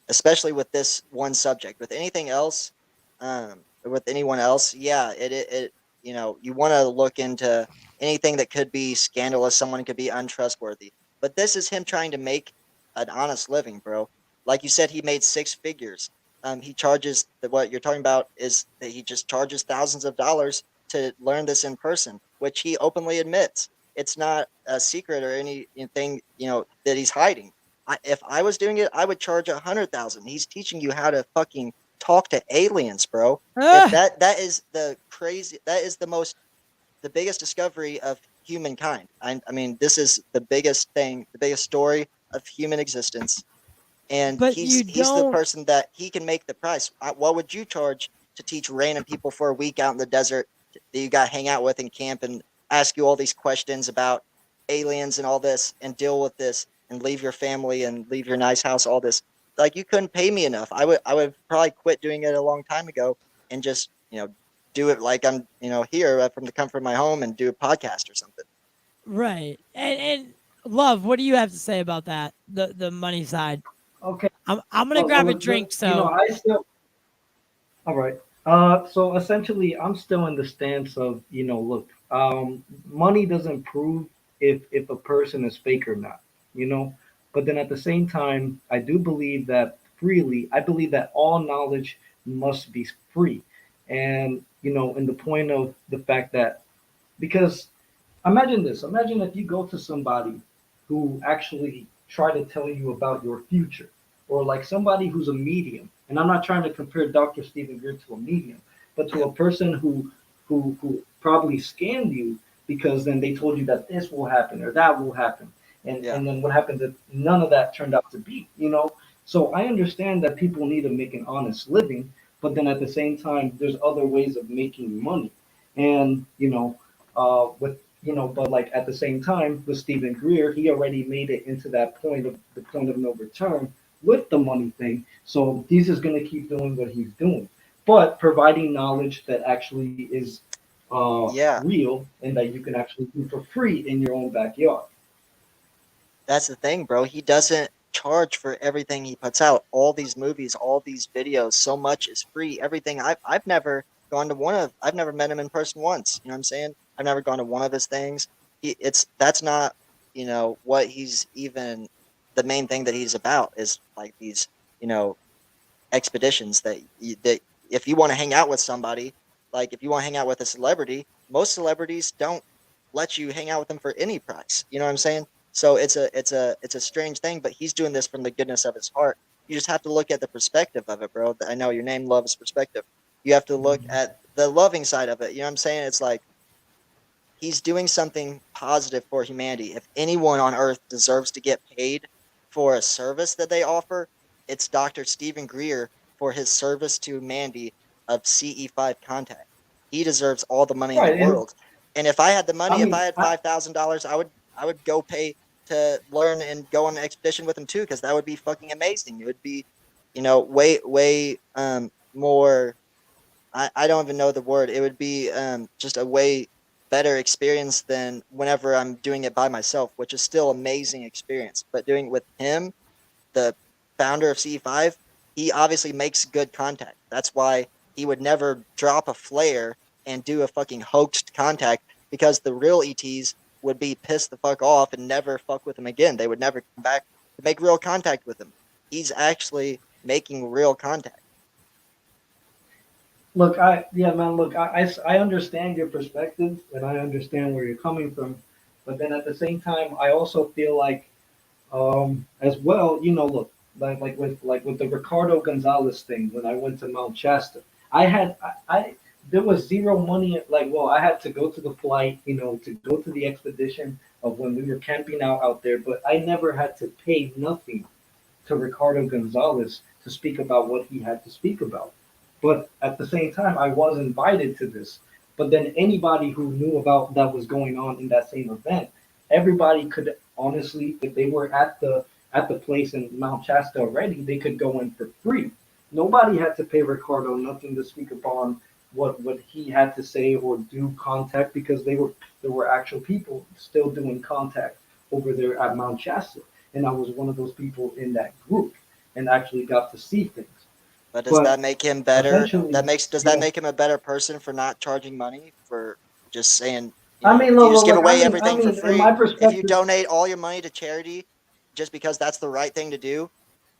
B: especially with this one subject. With anything else, with anyone else, yeah, it you want to look into anything that could be scandalous. Someone could be untrustworthy, but this is him trying to make an honest living, bro. Like you said, he made 6 figures. He charges what you're talking about is that he just charges thousands of dollars to learn this in person, which he openly admits. It's not a secret or anything that he's hiding. If I was doing it, I would charge 100,000. He's teaching you how to fucking talk to aliens, bro. If
A: Ugh.
B: that is the biggest discovery of humankind. I mean, this is the biggest thing, the biggest story of human existence, and
A: But you
B: he's the
A: don't.
B: person that he can make the price. What would you charge to teach random people for a week out in the desert that you got to hang out with and camp and ask you all these questions about aliens and all this and deal with this and leave your family and leave your nice house, all this? Like, you couldn't pay me enough. I would probably quit doing it a long time ago and just do it like I'm here from the comfort of my home and do a podcast or something.
A: Right. And love, what do you have to say about that? The money side.
C: Okay.
A: I'm gonna grab a drink. So
C: I still. All right. So essentially, I'm still in the stance of, look, money doesn't prove if a person is fake or not, you know. But then at the same time, I do believe that I believe that all knowledge must be free, and in the point of the fact that because imagine this, imagine if you go to somebody who actually try to tell you about your future, or like somebody who's a medium. And I'm not trying to compare Dr. Stephen Greer to a medium, but to a person who probably scammed you because then they told you that this will happen or that will happen.
B: Yeah.
C: And then what happens if none of that turned out to be. So I understand that people need to make an honest living, but then at the same time, there's other ways of making money. And, but like at the same time with Stephen Greer, he already made it into that point of no return with the money thing. So he's just going to keep doing what he's doing, but providing knowledge that actually is
B: Yeah.
C: real and that you can actually do for free in your own backyard.
B: That's the thing, bro. He doesn't charge for everything he puts out. All these movies, all these videos, so much is free. Everything. I've never gone to I've never met him in person once. You know what I'm saying? I've never gone to one of his things. That's not, what he's even, the main thing that he's about is like these, expeditions that if you want to hang out with somebody, like if you want to hang out with a celebrity, most celebrities don't let you hang out with them for any price. You know what I'm saying? So it's a strange thing, but he's doing this from the goodness of his heart. You just have to look at the perspective of it, bro. I know your name loves perspective. You have to look at the loving side of it. You know what I'm saying? It's like he's doing something positive for humanity. If anyone on earth deserves to get paid for a service that they offer, it's Dr. Stephen Greer for his service to humanity of CE5 contact. He deserves all the money in the
C: Right, and
B: world. And if I had the
C: I
B: money, if I
C: mean,
B: had $5,000, I would go pay to learn and go on an expedition with him too, because that would be fucking amazing. It would be, way more. I don't even know the word. It would be just a way better experience than whenever I'm doing it by myself, which is still amazing experience. But doing it with him, the founder of CE5, he obviously makes good contact. That's why he would never drop a flare and do a fucking hoaxed contact, because the real ETs would be pissed the fuck off and never fuck with him again. They would never come back to make real contact with him. He's actually making real contact.
C: Look, yeah, man. Look, I understand your perspective, and I understand where you're coming from, but then at the same time, I also feel like, as well, look, like with the Ricardo Gonzalez thing when I went to Mount Shasta, I there was zero money. Like, well, I had to go to the flight, to go to the expedition of when we were camping out there, but I never had to pay nothing to Ricardo Gonzalez to speak about what he had to speak about. But at the same time, I was invited to this. But then anybody who knew about that was going on in that same event, everybody could honestly, if they were at the place in Mount Shasta already, they could go in for free. Nobody had to pay Ricardo nothing to speak upon what he had to say or do contact because there were actual people still doing contact over there at Mount Shasta, and I was one of those people in that group and actually got to see things.
B: But does that
C: But
B: make him better?
C: essentially,
B: Does that
C: yeah.
B: make him a better person for not charging money for just saying,
C: I mean,
B: if you just give
C: look,
B: away everything for
C: in
B: free,
C: my
B: if you
C: perspective,
B: donate all your money to charity just because that's the right thing to do,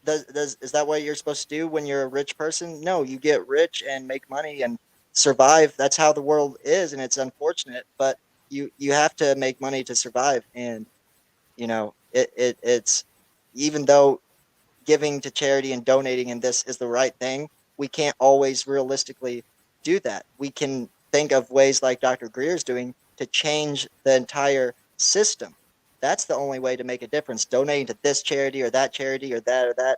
B: is that what you're supposed to do when you're a rich person? No, you get rich and make money and survive. That's how the world is, and it's unfortunate, but you have to make money to survive. And it's, even though giving to charity and donating in this is the right thing, we can't always realistically do that. We can think of ways like Dr. Greer's doing to change the entire system. That's the only way to make a difference. Donating to this charity or that charity or that,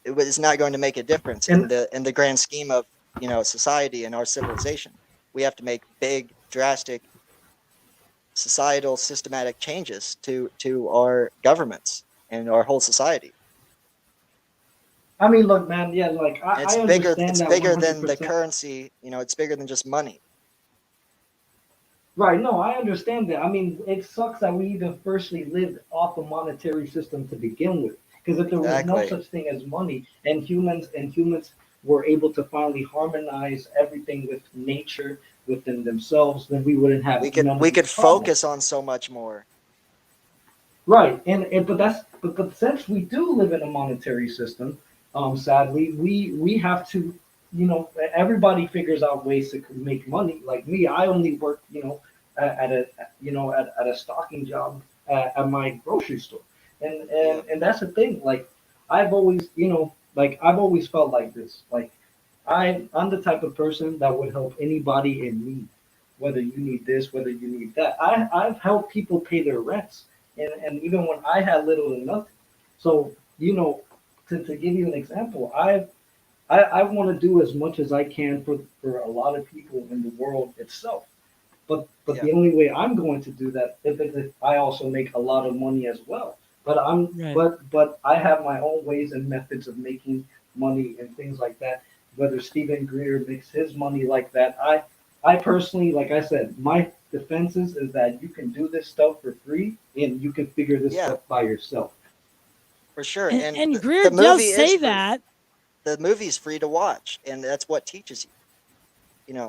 B: it's not going to make a difference in
C: and
B: the grand scheme of society and our civilization. We have to make big, drastic, societal, systematic changes to our governments and our whole society.
C: I mean, look, man, yeah, like
B: And
C: I understand
B: it's
C: that
B: bigger than the
C: 100%.
B: currency. It's bigger than just money.
C: Right, no, I understand that. I mean, it sucks that we even firstly lived off a monetary system to begin with. Because if there was no
B: Exactly.
C: such thing as money and humans were able to finally harmonize everything with nature within themselves, then we wouldn't
B: We
C: have
B: could
C: none
B: we
C: of these
B: could
C: problems.
B: focus on so much more.
C: Right, and but since we do live in a monetary system, sadly, we have to, everybody figures out ways to make money. Like me, I only work, at a at a stocking job at my grocery store, and
B: Yeah.
C: and and that's the thing. Like I've always, I've always felt like this. Like I'm the type of person that would help anybody in need, whether you need this, whether you need that. I've helped people pay their rents, and even when I had little to nothing. So to give you an example, I want to do as much as I can for a lot of people in the world itself. But
B: Yeah.
C: the only way I'm going to do that if I also make a lot of money as well. But
A: Right.
C: I have my own ways and methods of making money and things like that. Whether Stephen Greer makes his money like that, I personally, like I said, my defenses is that you can do this stuff for free and you can figure this
B: Yeah,
C: stuff by yourself.
B: for sure.
A: And,
B: And
A: and Greer
B: the
A: does
B: movie is
A: say
B: free.
A: that.
B: The movie's free to watch, and that's what teaches you.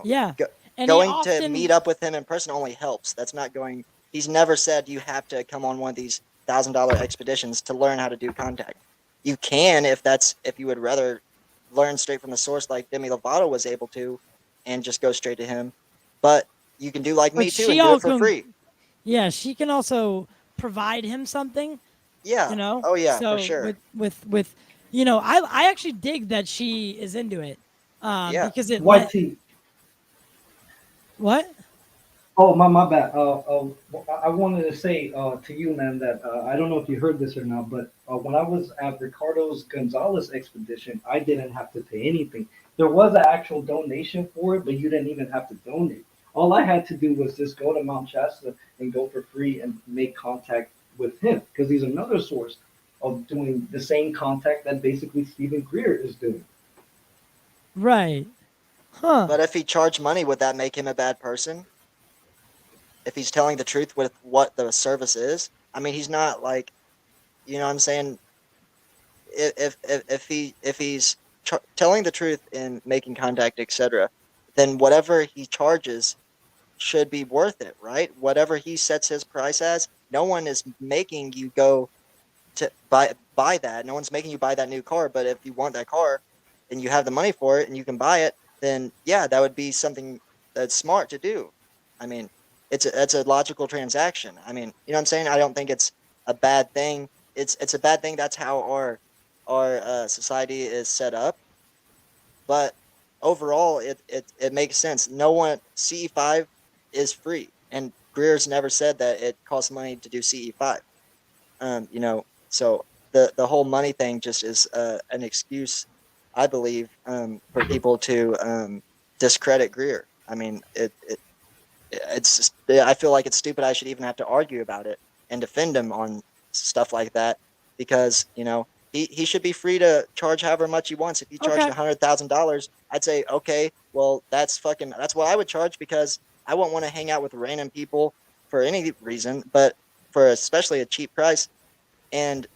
A: Yeah.
B: Go,
A: And he
B: going to meet
A: often,
B: up with him in person only helps. That's not going. He's never said you have to come on one of these $1,000 expeditions to learn how to do contact. You can if you would rather learn straight from the source like Demi Lovato was able to, and just go straight to him. But you can do like
A: but
B: me too
A: she
B: and do it
A: all
B: for
A: can,
B: free.
A: yeah, she can also provide him something,
B: Yeah. Oh yeah, for
A: So
B: sure.
A: with, I actually dig that she is into it,
B: Yeah.
A: because it
C: White
A: let
C: tea.
A: what?
C: Oh, my bad. I wanted to say to you, man, that I don't know if you heard this or not, but when I was at Ricardo's Gonzalez expedition, I didn't have to pay anything. There was an actual donation for it, but you didn't even have to donate. All I had to do was just go to Mount Shasta and go for free and make contact with him because he's another source of doing the same contact that basically Stephen Greer is doing.
A: Right. Huh.
B: But if he charged money, would that make him a bad person? If he's telling the truth with what the service is? I mean, he's not like, what I'm saying. If he's telling the truth in making contact, etc., then whatever he charges should be worth it, right? Whatever he sets his price as, no one is making you go to buy that. No one's making you buy that new car. But if you want that car and you have the money for it and you can buy it, then yeah, that would be something that's smart to do. I mean, it's a logical transaction. I mean, you know what I'm saying? I don't think it's a bad thing. It's a bad thing. That's how our society is set up. But overall, it makes sense. No one CE5 is free, and Greer's never said that it costs money to do CE5. You know, so the whole money thing just is an excuse, I believe, for people to discredit Greer. I mean, it's just, I feel like it's stupid. I should even have to argue about it and defend him on stuff like that because he should be free to charge however much he wants. If he charged
A: Okay.
B: $100,000, I'd say okay, well that's what I would charge because I won't want to hang out with random people for any reason, but for especially a cheap price and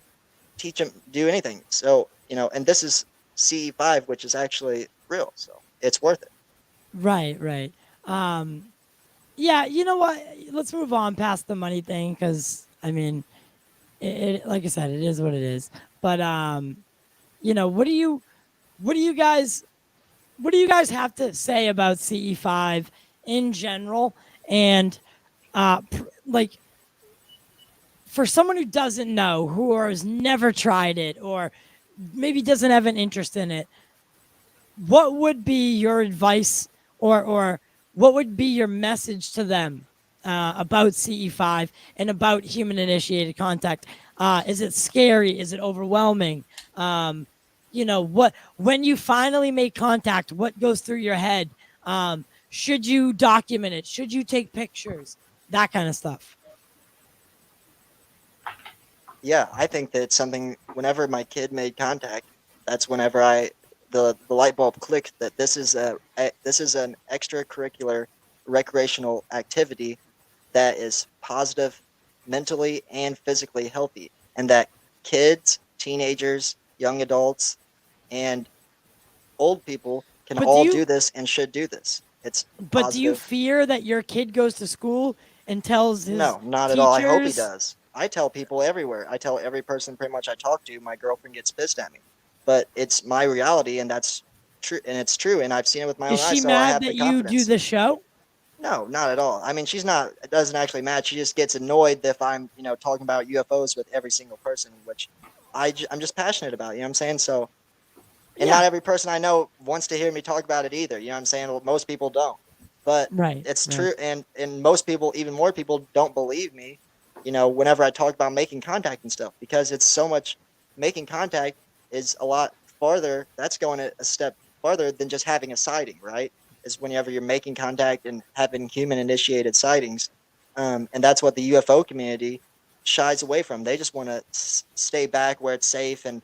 B: teach him do anything. So and this is CE5, which is actually real, so it's worth it.
A: Right, right. Um, yeah, you know what? Let's move on past the money thing because I mean, like I said, it is what it is. But what do you guys, what do you guys have to say about CE5 in general? And like for someone who doesn't know, who has never tried it, or maybe doesn't have an interest in it, what would be your advice or what would be your message to them about CE5 and about human initiated contact? Is it scary? Is it overwhelming? What when you finally make contact, what goes through your head? Should you document it? Should you take pictures? That kind of stuff.
B: Yeah, I think that it's something. Whenever my kid made contact, that's whenever the light bulb clicked that this is an extracurricular recreational activity that is positive, mentally and physically healthy, and that kids, teenagers, young adults, and old people can
A: But do
B: all
A: you
B: do this and should do this. It's
A: but do you
B: positive.
A: fear that your kid goes to school and tells his
B: No, not at all. I hope he
A: teachers?
B: does. I tell people everywhere. I tell every person pretty much I talk to. My girlfriend gets pissed at me, but it's my reality, and that's true. And it's true, and I've seen it with my
A: Is
B: own
A: she
B: eyes, so I
A: mad
B: have the
A: that you do
B: confidence.
A: the show?
B: No, not at all. I mean, she's not. It doesn't actually matter. She just gets annoyed if I'm, talking about UFOs with every single person, which I'm just passionate about. You know what I'm saying? So, and
A: Yeah.
B: not every person I know wants to hear me talk about it either. You know what I'm saying? Well, most people don't, but
A: Right.
B: it's
A: Right.
B: true. And most people, even more people, don't believe me. Whenever I talk about making contact and stuff, because it's so much. Making contact is a lot farther. That's going a step farther than just having a sighting, right? Is whenever you're making contact and having human initiated sightings, and that's what the UFO community shies away from. They just want to stay back where it's safe and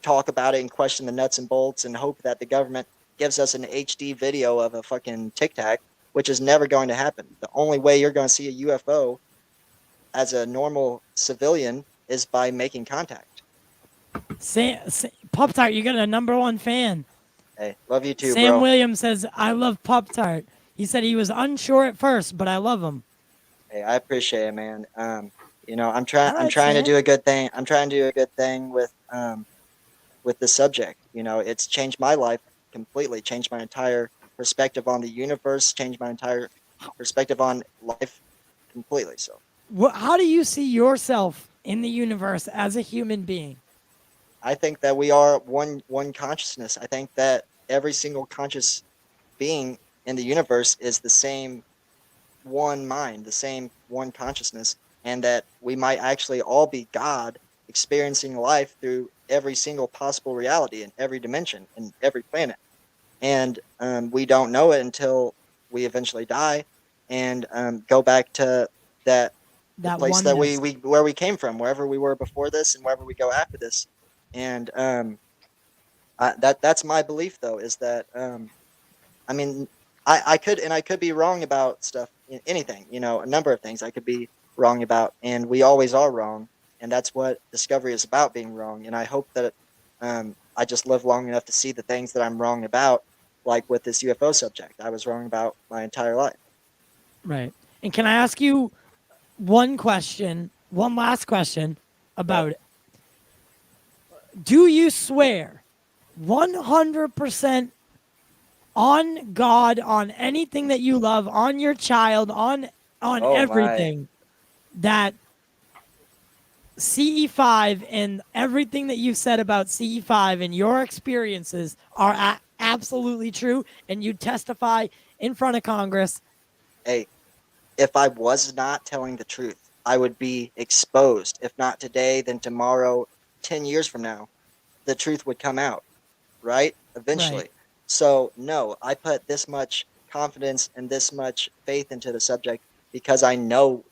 B: talk about it and question the nuts and bolts and hope that the government gives us an HD video of a fucking tic tac, which is never going to happen. The only way you're going to see a UFO as a normal civilian is by making contact.
A: Pop Tart, you got a number one fan.
B: Hey, love you too,
A: Sam
B: bro.
A: Williams says, I love Pop Tart. He said he was unsure at first, but I love him.
B: Hey, I appreciate it, man.
A: All
B: I'm
A: right,
B: trying to
A: Sam.
B: do a good thing. I'm trying to do a good thing with the subject. It's changed my life completely, changed my entire perspective on the universe, changed my entire perspective on life completely. So
A: How do you see yourself in the universe as a human being?
B: I think that we are one consciousness. I think that every single conscious being in the universe is the same one mind, the same one consciousness, and that we might actually all be God experiencing life through every single possible reality in every dimension in every planet. And we don't know it until we eventually die and go back to that the
A: That
B: place that
A: oneness.
B: we where we came from, wherever we were before this and wherever we go after this. And that's my belief, though, is that I mean, I could be wrong about stuff, anything, a number of things I could be wrong about, and we always are wrong, and that's what discovery is about, being wrong. And I hope that I just live long enough to see the things that I'm wrong about, like with this UFO subject. I was wrong about my entire life.
A: Right. And can I ask you one question, one last question
B: But
A: about it? Do you swear 100% on God, on anything that you love, on your child, on
B: Oh my.
A: everything, that CE5 and everything that you said about CE5 and your experiences are absolutely true, and you testify in front of Congress.
B: Hey, if I was not telling the truth, I would be exposed. If not today, then tomorrow, 10 years from now, the truth would come out, right?
A: Right.
B: Eventually. So, no, I put this much confidence and this much faith into the subject because I know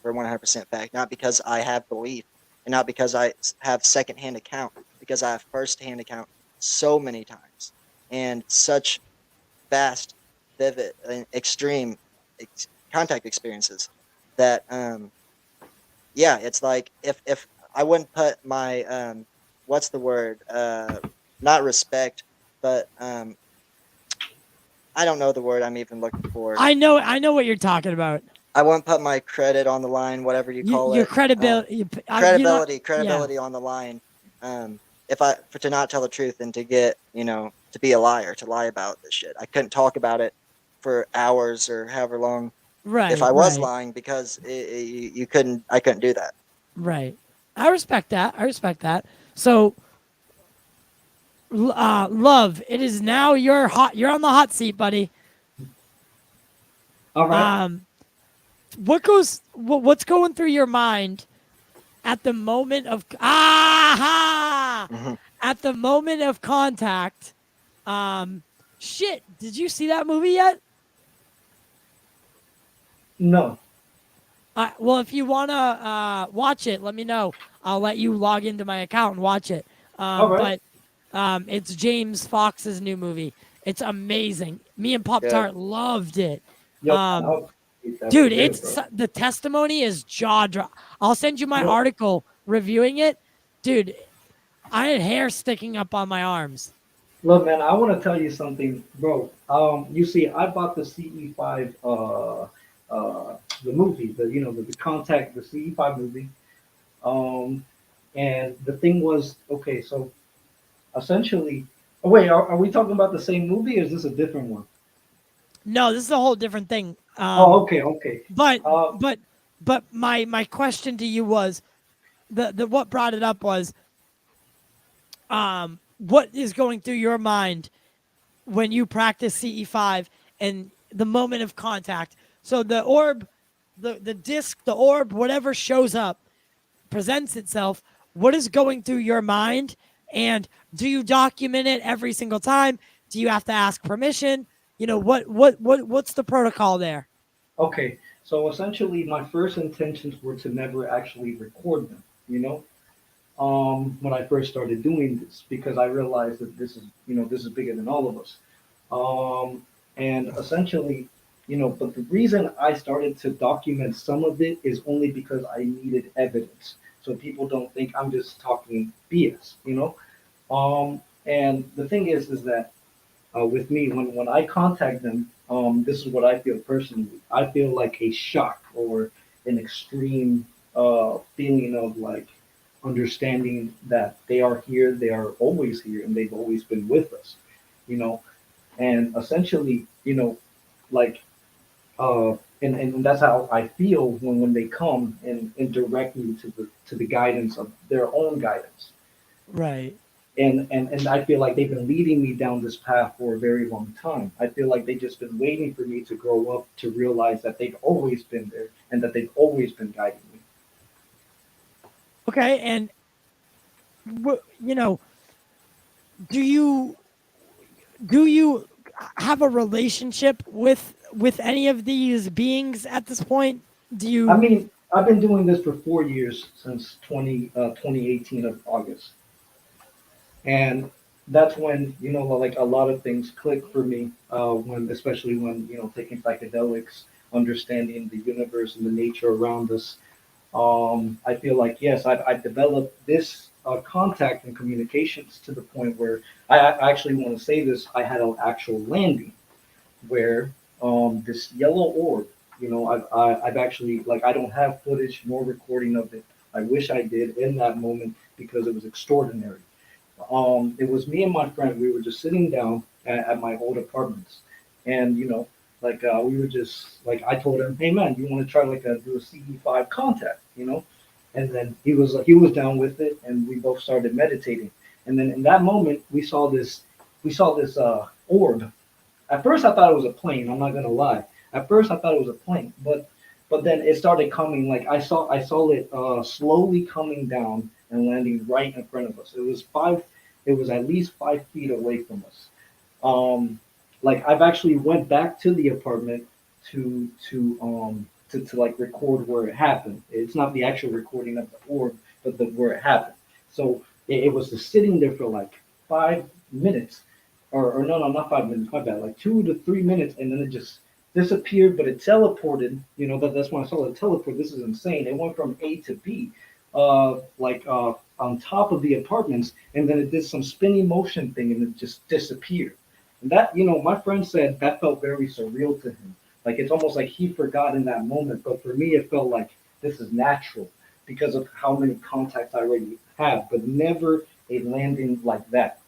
B: for 100% fact, not because I have belief and not because I have secondhand account, because I have firsthand account so many times and such vast, vivid, and extreme contact experiences that yeah, it's like if I wouldn't put my what's the word, not respect, but I don't know the word I'm even looking for.
A: I know what you're talking about.
B: I wouldn't put my credit on the line, whatever you call
A: Your
B: it.
A: credibility, you know,
B: Credibility,
A: yeah,
B: credibility on the line. If I for to not tell the truth and to get to be a liar, to lie about this shit, I couldn't talk about it for hours or however long if
A: right,
B: I was
A: right,
B: lying because you couldn't. I couldn't do that.
A: right. I respect that. I respect that. So, love, it is now your hot. You're on the hot seat, buddy.
C: All right.
A: Um, what's going through your mind at the moment of
B: Mhm.
A: at the moment of contact? Um, shit, did you see that movie yet?
C: No.
A: Well, if you wanna watch it, let me know. I'll let you log into my account and watch it.
C: All right.
A: But it's James Fox's new movie. It's amazing. Me and Pop
B: Good.
A: Tart loved it.
C: Yo,
A: Um,
C: I'll eat that for
A: dude,
C: good, bro.
A: the testimony is jaw drop. I'll send you my
C: Yo,
A: article reviewing it, dude. I had hair sticking up on my arms.
C: look, man, I want to tell you something, bro. You see, I bought the CE5, the movie, the Contact, the CE5 movie. Um, and the thing was, okay, so essentially, oh, wait, are we talking about the same movie or is this a different one?
A: No, this is a whole different thing.
C: Oh, okay, okay.
A: But
C: Uh,
A: but but my question to you was the what brought it up was what is going through your mind when you practice CE5 and the moment of contact. So the orb, the disc, the orb, whatever shows up, presents itself. What is going through your mind? And do you document it every single time? Do you have to ask permission? You know, what's the protocol there?
C: okay, so essentially, my first intentions were to never actually record them, when I first started doing this, because I realized that this is bigger than all of us. And essentially, but the reason I started to document some of it is only because I needed evidence. So people don't think I'm just talking BS. And the thing is that with me, when I contact them, this is what I feel personally. I feel like a shock or an extreme feeling of like understanding that they are here, they are always here, and they've always been with us. You know, and essentially, like uh, and that's how I feel when they come and direct me to the guidance of their own guidance.
A: Right.
C: And I feel like they've been leading me down this path for a very long time. I feel like they've just been waiting for me to grow up to realize that they've always been there and that they've always been guiding me.
A: Okay. And you know, do you do you have a relationship with any of these beings at this point? Do
C: I
A: you
C: mean, I've been doing this for 4 years since 2018 of August. And that's when, like a lot of things click for me, especially when, taking psychedelics, understanding the universe and the nature around us. I feel like yes, I've developed this contact and communications to the point where I actually want to say this. I had an actual landing where this yellow orb. I've actually like I don't have footage nor recording of it. I wish I did in that moment because it was extraordinary. It was me and my friend. We were just sitting down. at my old apartments, and like we were just like I told him, hey man, you want to try like do a CD5 contact, and then he was down with it, and we both started meditating, and then in that moment we saw this orb. At first, I thought it was a plane. I'm not gonna lie. At first, I thought it was a plane, but then it started coming. Like I saw it slowly coming down and landing right in front of us. It was five. It was at least 5 feet away from us. Like I've actually went back to the apartment to like record where it happened. It's not the actual recording of the orb, but where it happened. So it was just sitting there for like 5 minutes, or no, not 5 minutes, my bad, like 2 to 3 minutes, and then it just disappeared. But it teleported. That's when I saw it teleport. This is insane. It went from A to B, on top of the apartments, and then it did some spinning motion thing, and it just disappeared. And that, my friend said that felt very surreal to him. Like it's almost like he forgot in that moment. But for me, it felt like this is natural because of how many contacts I already have, but never a landing like that.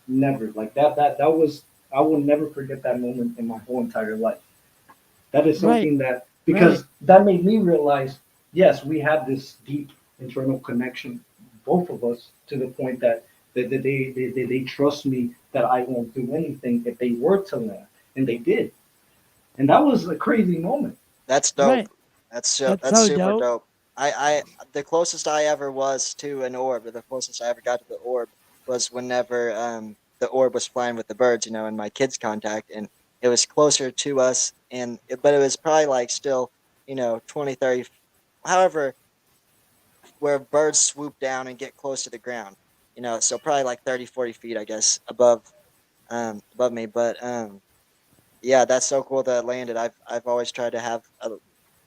C: Never like that. That was, I will never forget that moment in my whole entire life. That is
A: Right.
C: something that,
A: Right.
C: because that made me realize, yes, we have this deep internal connection, both of us, to the point that they trust me that I won't do anything if they were to land, and they did, and that was a crazy moment.
B: That's
A: Right.
B: dope.
A: That's
B: That's
A: so
B: super
A: dope.
B: dope. The closest I ever was to an orb, or the closest I ever got to the orb, was whenever the orb was flying with the birds, in my kids' contact, and it was closer to us, but it was probably like still, 20, 30, however, where birds swoop down and get close to the ground, so probably like 30, 40 feet, I guess, above me. But yeah, that's so cool that it landed. I've always tried to have a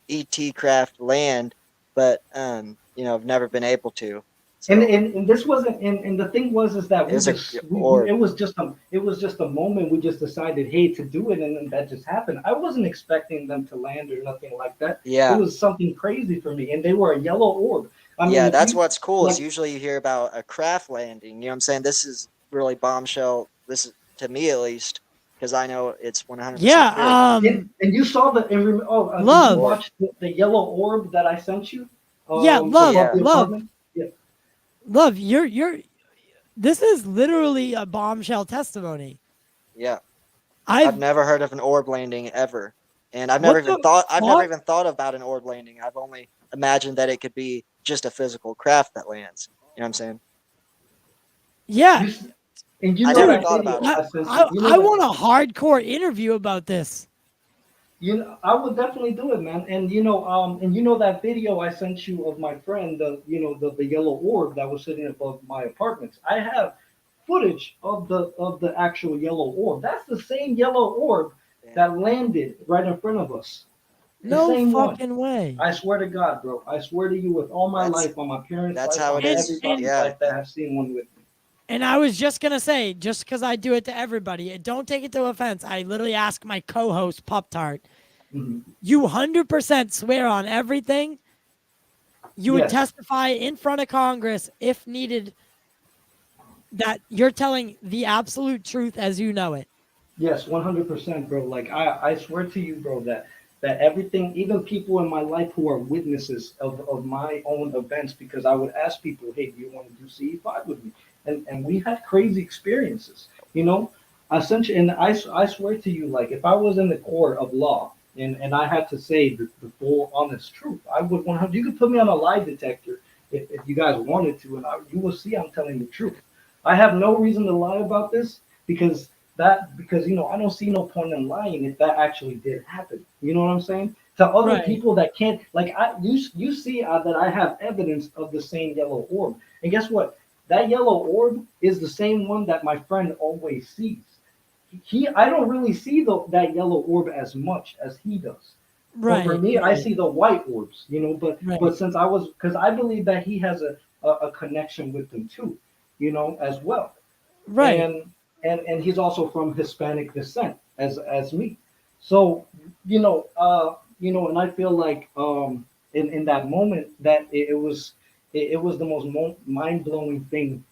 B: ET craft land, but I've never been able to.
C: And
B: So
C: and, and this wasn't and the thing was is that
B: it was a
C: we
B: orb.
C: it was just a moment. We just decided, hey, to do it, and then that just happened. I wasn't expecting them to land or nothing like that. It
B: Yeah,
C: was something crazy for me, and they were a yellow orb. I mean,
B: yeah.
C: if
B: That's
C: you
B: what's cool is
C: like,
B: usually you hear about a craft landing. You know what I'm saying? This is really bombshell. This is to me at least because I know it's 100%
A: Yeah.
B: true.
C: and you saw did you
A: Love.
B: Orb.
C: watch the yellow orb that I sent you
A: Yeah. Love.
C: above
B: Yeah,
C: the
A: Love.
C: apartment? Yeah.
A: Love. You're. This is literally a bombshell testimony.
B: yeah. I've
A: I've.
B: never heard of an orb landing ever, and I've never
A: What
B: even
A: the
B: thought. I've never
A: fuck?
B: even thought about an orb landing. I've only imagined that it could be just a physical craft that lands. You know what I'm saying?
A: Yeah,
C: You and you
B: I
C: know
B: never
A: dude.
C: that
B: thought about
C: video
B: it.
A: I
C: I sent you.
A: I,
C: You know
A: I
C: that.
A: want a hardcore interview about this.
C: I would definitely do it, man. And that video I sent you of my friend, the yellow orb that was sitting above my apartments. I have footage of the actual yellow orb. That's the same yellow orb
B: Damn.
C: that landed right in front of us. The
A: No
C: same one.
A: fucking way.
C: I swear to God, bro. I swear to you, with all my
B: That's
C: life, on my parents'
B: that's
C: life,
B: how it
C: on
A: And
B: is.
A: and
C: everybody's
B: Yeah,
C: life that have seen one with me.
A: and I was just gonna say, just because I do it to everybody, don't take it to offense. I literally ask my co-host Pop Tart,
C: Hmm.
A: "You 100% swear on everything? You would
C: Yes.
A: testify in front of Congress if needed that you're telling the absolute truth as you know it."
C: Yes, 100%, bro. Like I swear to you, bro, that everything, even people in my life who are witnesses of my own events, because I would ask people, hey, do you want to do CE5 with me? And we had crazy experiences, you know. Essentially, and I swear to you, like if I was in the court of law and I had to say the full honest truth, I would 100. You could put me on a lie detector if you guys wanted to, and you will see I'm telling the truth. I have no reason to lie about this because I don't see no point in lying if that actually did happen. You know what I'm saying? To other
A: Right.
C: people that can't, like, you see that I have evidence of the same yellow orb, and guess what? That yellow orb is the same one that my friend always sees. I don't really see that yellow orb as much as he does. But for
A: Right.
C: me, I
A: Right.
C: see the white orbs, But
A: Right.
C: since because I believe that he has a connection with them too, as well,
A: Right.
C: and and he's also from Hispanic descent as me. So and I feel like in that moment that it was the most mind blowing thing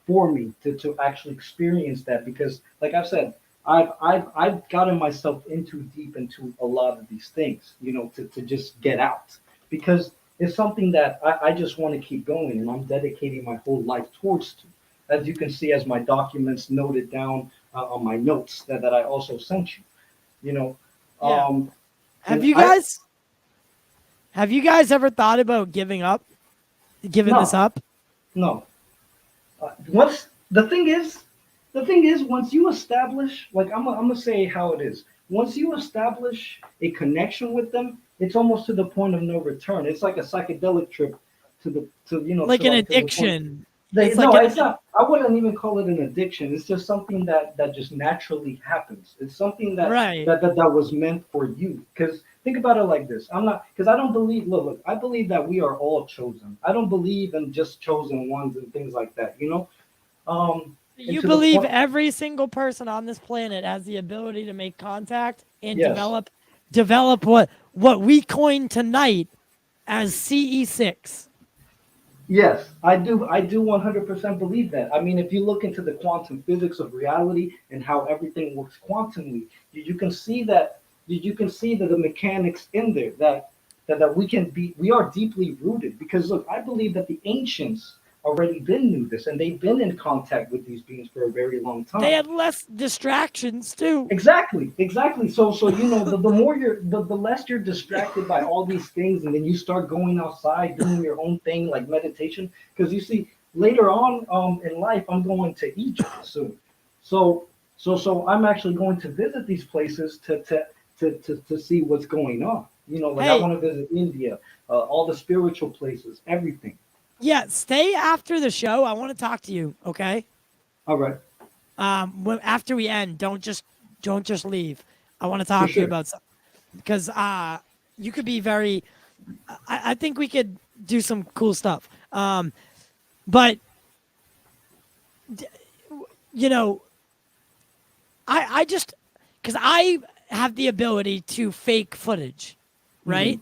C: for me to actually experience that, because like I've said, I've gotten myself into deep into a lot of these things, to just get out, because it's something that I just want to keep going, and I'm dedicating my whole life towards to. As you can see, as my documents noted down on my notes that I also sent you, you know,
A: Yeah.
C: um,
A: Have
C: and
A: you guys have you guys ever thought about giving this
C: no,
A: up?
C: no. Once the thing is, once you establish, like I'm gonna say how it is. Once you establish a connection with them, it's almost to the point of no return. It's like a psychedelic trip to the to you know
A: Like
C: to
A: an
C: like to the point.
A: addiction.
C: They,
A: It's like
C: no,
A: an
C: it's not. I wouldn't even call it an addiction. It's just something that just naturally happens. It's something that
A: right.
C: that that, that was meant for you. Because think about it like this. I'm not because I don't believe. Look. I believe that we are all chosen. I don't believe in just chosen ones and things like that. And
A: You
C: to the
A: believe
C: point.
A: every single person on this planet has the ability to make contact and
C: Yes.
A: develop what we coined tonight as CE6.
C: Yes, I do. I do 100% believe that. I mean, if you look into the quantum physics of reality and how everything works quantumly, you can see that you can see that the mechanics in there that we are deeply rooted. Because look, I believe that the ancients already been knew this, and they've been in contact with these beings for a very long
A: They
C: time.
A: had less distractions too.
C: Exactly, exactly. So the more the less you're distracted by all these things, and then you start going outside doing your own thing like meditation. Because you see, later on in life, I'm going to Egypt soon. So I'm actually going to visit these places to see what's going on. Like I
A: Hey,
C: want to visit India, all the spiritual places, everything.
A: yeah, stay after the show. I want to talk to you, okay?
C: All right,
A: After we end, don't just leave. I want to
C: for
A: talk to you
C: sure.
A: about something because you could be very. I think we could do some cool stuff. But you know, I just because I have the ability to fake footage,
C: Hmm.
A: right?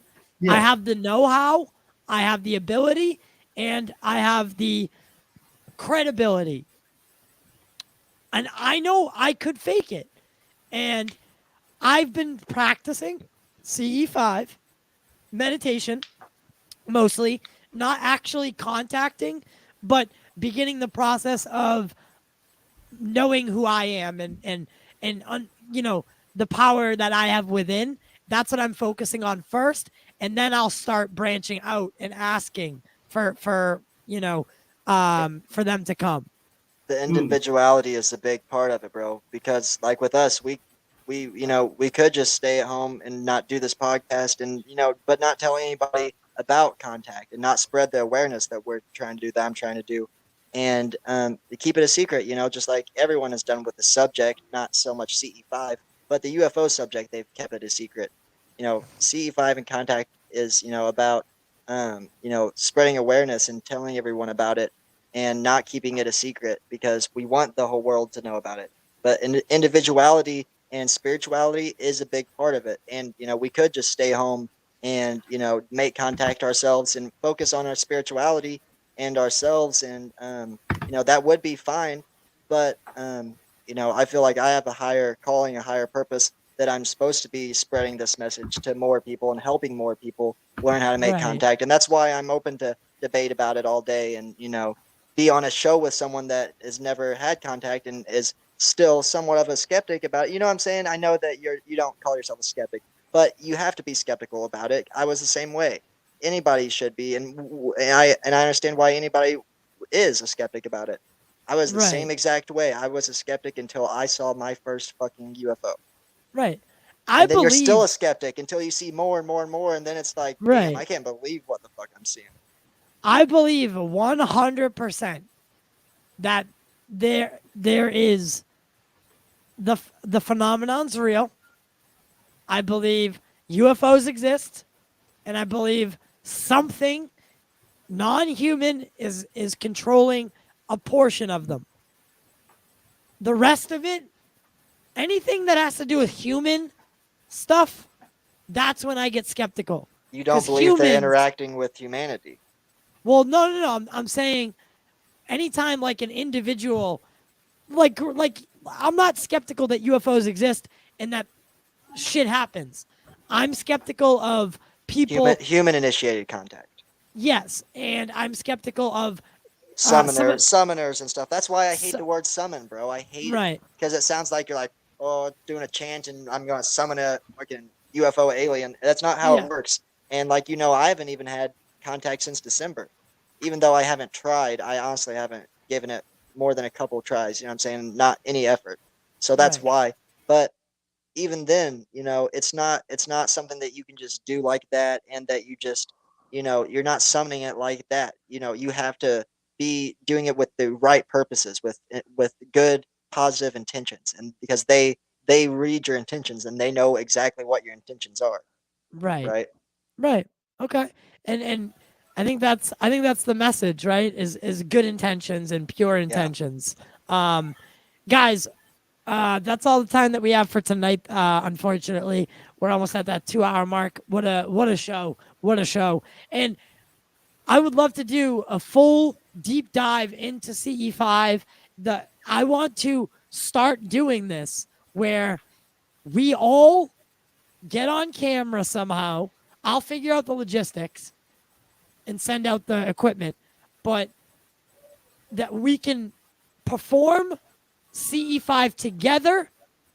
A: I
C: Yeah.
A: have the know-how, I have the ability, and I have the credibility, and I know I could fake it. And I've been practicing CE5 meditation mostly, not actually contacting, but beginning the process of knowing who I am and the power that I have within. That's what I'm focusing on first, and then I'll start branching out and asking for them to come.
B: The
C: Mm.
B: individuality is a big part of it, bro. Because like with us, we could just stay at home and not do this podcast, and but not tell anybody about contact and not spread the awareness that we're trying to do, that I'm trying to do, and to keep it a secret. Just like everyone has done with the subject, not so much CE5, but the UFO subject, they've kept it a secret. CE5 and contact is about spreading awareness and telling everyone about it and not keeping it a secret because we want the whole world to know about it. But individuality and spirituality is a big part of it. And, we could just stay home and, make contact ourselves and focus on our spirituality and ourselves. And, that would be fine. But, I feel like I have a higher calling, a higher purpose that I'm supposed to be spreading this message to more people and helping more people learn how to make
A: Right.
B: contact. And that's why I'm open to debate about it all day and, be on a show with someone that has never had contact and is still somewhat of a skeptic about it. You know what I'm saying? I know that you don't call yourself a skeptic, but you have to be skeptical about it. I was the same way. Anybody should be, and I understand why anybody is a skeptic about it. I was the
A: Right.
B: same exact way. I was a skeptic until I saw my first fucking UFO.
A: Right. I
B: And then you're still
A: believe
B: a skeptic until you see more and more and more, and then it's like, damn,
A: right.
B: I can't believe what the fuck I'm seeing.
A: I believe 100% that there is the phenomenon's real. I believe UFOs exist, and I believe something non-human is controlling a portion of them. The rest of it, anything that has to do with human stuff, that's when I get skeptical.
B: You don't
A: Because
B: believe they're
A: humans,
B: interacting with humanity.
A: well, no. I'm saying anytime like an individual, like I'm not skeptical that UFOs exist and that shit happens. I'm skeptical of people.
B: Human initiated contact.
A: Yes, and I'm skeptical of some of
B: Summoners and stuff. That's why I hate
A: so,
B: the word summon, bro. I hate it
A: right.
B: because it sounds like you're like, oh, doing a chant and I'm going to summon a fucking UFO alien. That's not how it
A: Yeah.
B: works. And like I haven't even had contact since December. Even though I haven't tried, I honestly haven't given it more than a couple tries. You know what I'm saying? Not any effort. So that's
A: Right.
B: why. But even then, it's not something that you can just do like that, and that you just, you're not summoning it like that. You have to be doing it with the right purposes, with good positive intentions, and because they read your intentions and they know exactly what your intentions are,
A: Right.
B: right?
A: Right. Okay. And I think that's the message, right? Is good intentions and pure
B: Yeah.
A: intentions. Guys, that's all the time that we have for tonight. Unfortunately, we're almost at that 2 hour mark. What a show! What a show! And I would love to do a full deep dive into CE5. I want to start doing this where we all get on camera somehow. I'll figure out the logistics and send out the equipment, but that we can perform CE5 together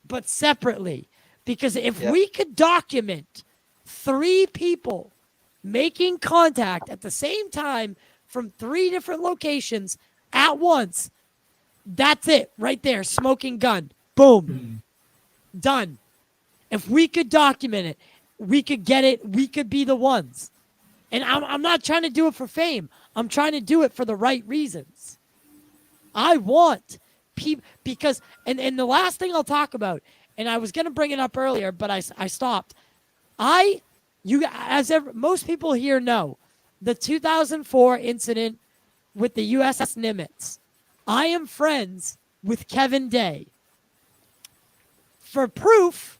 A: but separately. Because if
B: Yep.
A: we could document 3 people making contact at the same time from 3 different locations at once, that's it right there. Smoking gun. Boom. Done. If we could document it, we could get it. We could be the ones. And I'm not trying to do it for fame. I'm trying to do it for the right reasons. I want people because, and the last thing I'll talk about, and I was going to bring it up earlier, but I stopped. Most people here know, the 2004 incident with the USS Nimitz. I am friends with Kevin Day. For proof,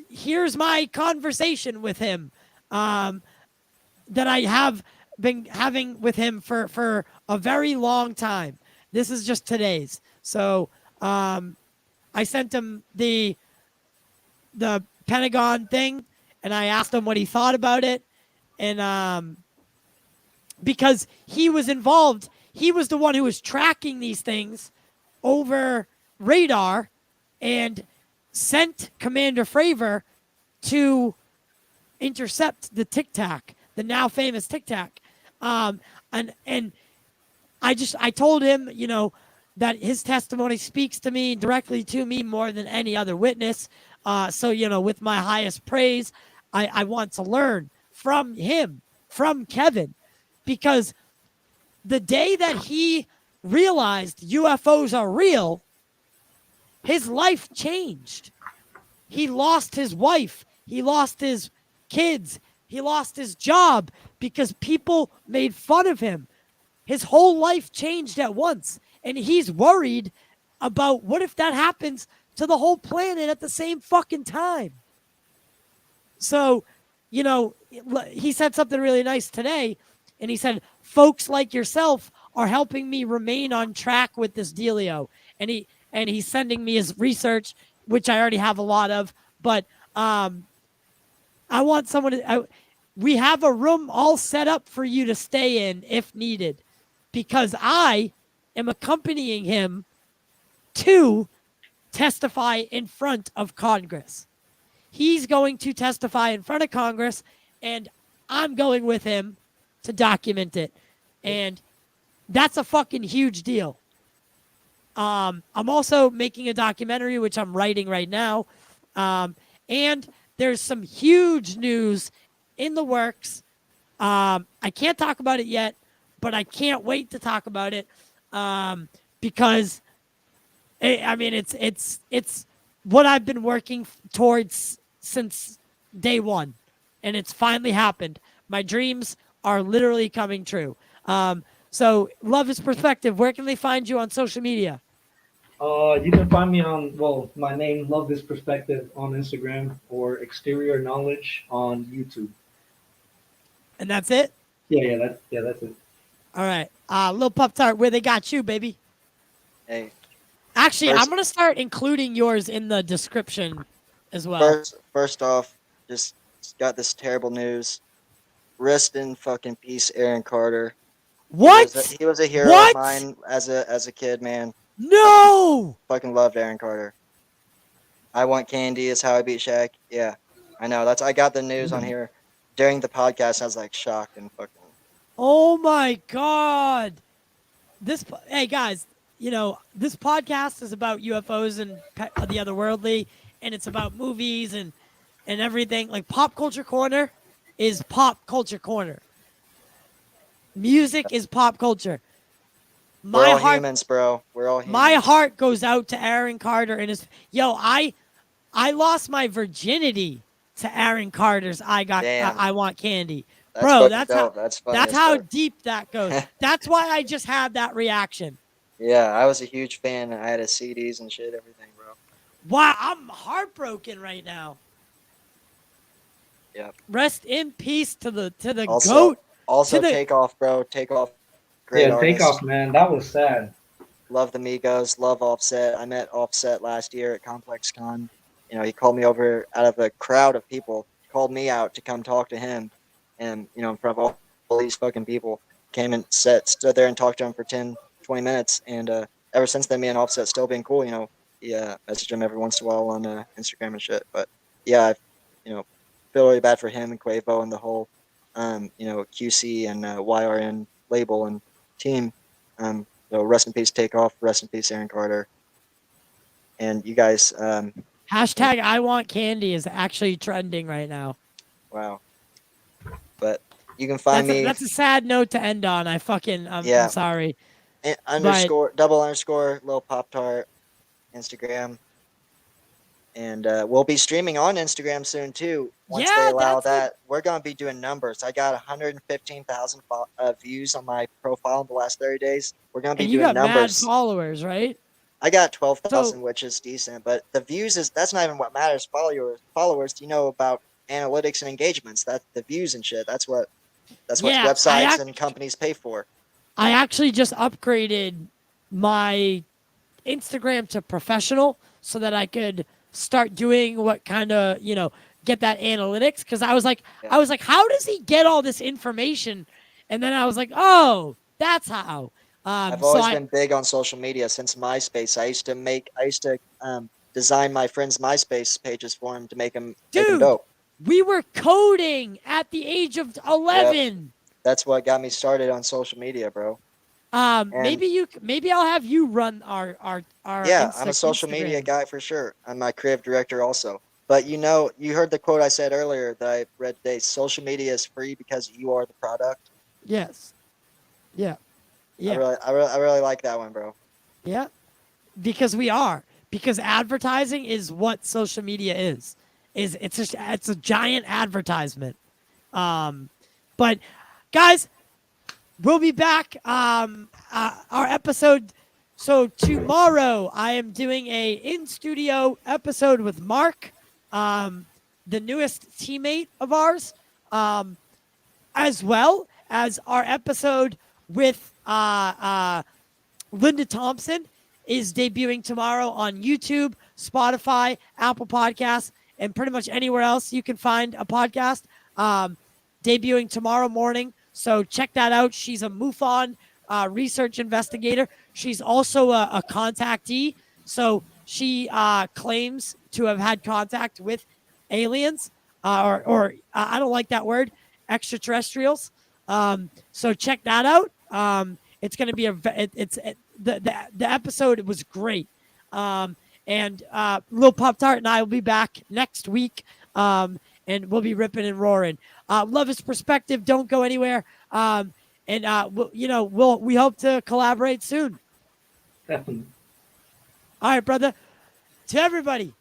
A: here's my conversation with him that I have been having with him for a very long time. This is just today's. So I sent him the Pentagon thing, and I asked him what he thought about it. And because he was involved, he was the one who was tracking these things over radar and sent Commander Fravor to intercept the Tic Tac, the now famous Tic Tac. And I told him, that his testimony speaks to me, directly to me, more than any other witness. So, with my highest praise, I want to learn from him, from Kevin, because the day that he realized UFOs are real, his life changed. He lost his wife. He lost his kids. He lost his job because people made fun of him. His whole life changed at once. And he's worried about what if that happens to the whole planet at the same fucking time. So, he said something really nice today. And he said, folks like yourself are helping me remain on track with this dealio. And he's sending me his research, which I already have a lot of. But I want someone to... we have a room all set up for you to stay in if needed, because I am accompanying him to testify in front of Congress. He's going to testify in front of Congress, and I'm going with him to document it. And that's a fucking huge deal. I'm also making a documentary, which I'm writing right now. And there's some huge news in the works. I can't talk about it yet, but I can't wait to talk about it because it's what I've been working towards since day one, and it's finally happened. My dreams are literally coming true. So love his perspective. Where can they find you on social media?
C: You can find me on, my name, Love This Perspective, on Instagram, or Exterior Knowledge on YouTube.
A: And that's it?
C: That's it.
A: All right. Lil Pup Tart, where they got you, baby?
B: Hey,
A: Actually,
B: First-
A: I'm gonna start including yours in the description as well.
B: First off, just got this terrible news. Rest in fucking peace, Aaron Carter.
A: What?
B: He was a hero of
A: What?
B: mine as a kid, man.
A: No!
B: Fucking loved Aaron Carter. I Want Candy is how I beat Shaq. Yeah, I know. I got the news on here during the podcast. I was like shocked and fucking.
A: Oh my god! Hey guys, this podcast is about UFOs and the otherworldly, and it's about movies and everything. Like Pop Culture Corner is Pop Culture Corner. Music is pop culture.
B: We're all humans, bro. We're all humans.
A: My heart goes out to Aaron Carter and his. I lost my virginity to Aaron Carter's I Want Candy. Bro, that's
B: dope. That's funny.
A: That's how deep that goes. That's why I just had that reaction.
B: Yeah, I was a huge fan. I had his CDs and shit, everything, bro.
A: Wow, I'm heartbroken right now.
B: Yep.
A: Rest in peace to the
B: Also,
A: goat.
B: Also, Takeoff, bro. Takeoff.
C: Great artist. Takeoff, man. That was sad.
B: Love the Migos. Love Offset. I met Offset last year at Complex Con. He called me over out of a crowd of people. Called me out to come talk to him. And, in front of all these fucking people. Came and stood there and talked to him for 10, 20 minutes. And ever since then, me and Offset still being cool. Message him every once in a while on Instagram and shit. But, yeah, I feel really bad for him and Quavo and the whole, QC and YRN label and team. So rest in peace, Takeoff. Rest in peace, Aaron Carter. And you guys.
A: Hashtag I Want Candy is actually trending right now.
B: Wow. But you can find me.
A: That's a sad note to end on. I'm sorry.
B: Double underscore Lil Pop Tart Instagram. And we'll be streaming on Instagram soon too. Once they allow that, we're gonna be doing numbers. I got 115,000 views on my profile in the last 30 days. We're gonna be doing numbers.
A: Mad followers, right?
B: I got 12,000, which is decent. But the views that's not even what matters. Followers, about analytics and engagements. That's the views and shit. That's what websites and companies pay for.
A: I actually just upgraded my Instagram to professional so that I could start doing what kind of, get that analytics. Cause I was like, how does he get all this information? And then I was like, oh, that's how.
B: I've always been big on social media since MySpace. I used to design my friends' MySpace pages for them to make them dope.
A: We were coding at the age of 11.
B: Yep. That's what got me started on social media, bro.
A: Maybe I'll have you run our
B: yeah, I'm a social media guy for sure. I'm my creative director also. But you heard the quote I said earlier that I read today. Social media is free because you are the product.
A: Yes. Yeah.
B: Yeah. I really like that one, bro.
A: Yeah. Because we are. Because advertising is what social media is. It's a giant advertisement. But guys, we'll be back. Our episode. So tomorrow I am doing a in-studio episode with Mark, the newest teammate of ours, as well as our episode with Linda Thompson is debuting tomorrow on YouTube, Spotify, Apple Podcasts, and pretty much anywhere else you can find a podcast. Debuting tomorrow morning. So check that out. She's a MUFON research investigator. She's also a contactee. So she claims to have had contact with aliens, or I don't like that word, extraterrestrials. So check that out. It's going to be the episode was great. And Lil Pop Tart and I will be back next week. And we'll be ripping and roaring. Love his perspective. Don't go anywhere. We hope to collaborate soon.
C: Definitely.
A: All right, brother. To everybody,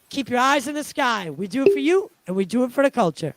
A: keep your eyes in the sky. We do it for you, and we do it for the culture.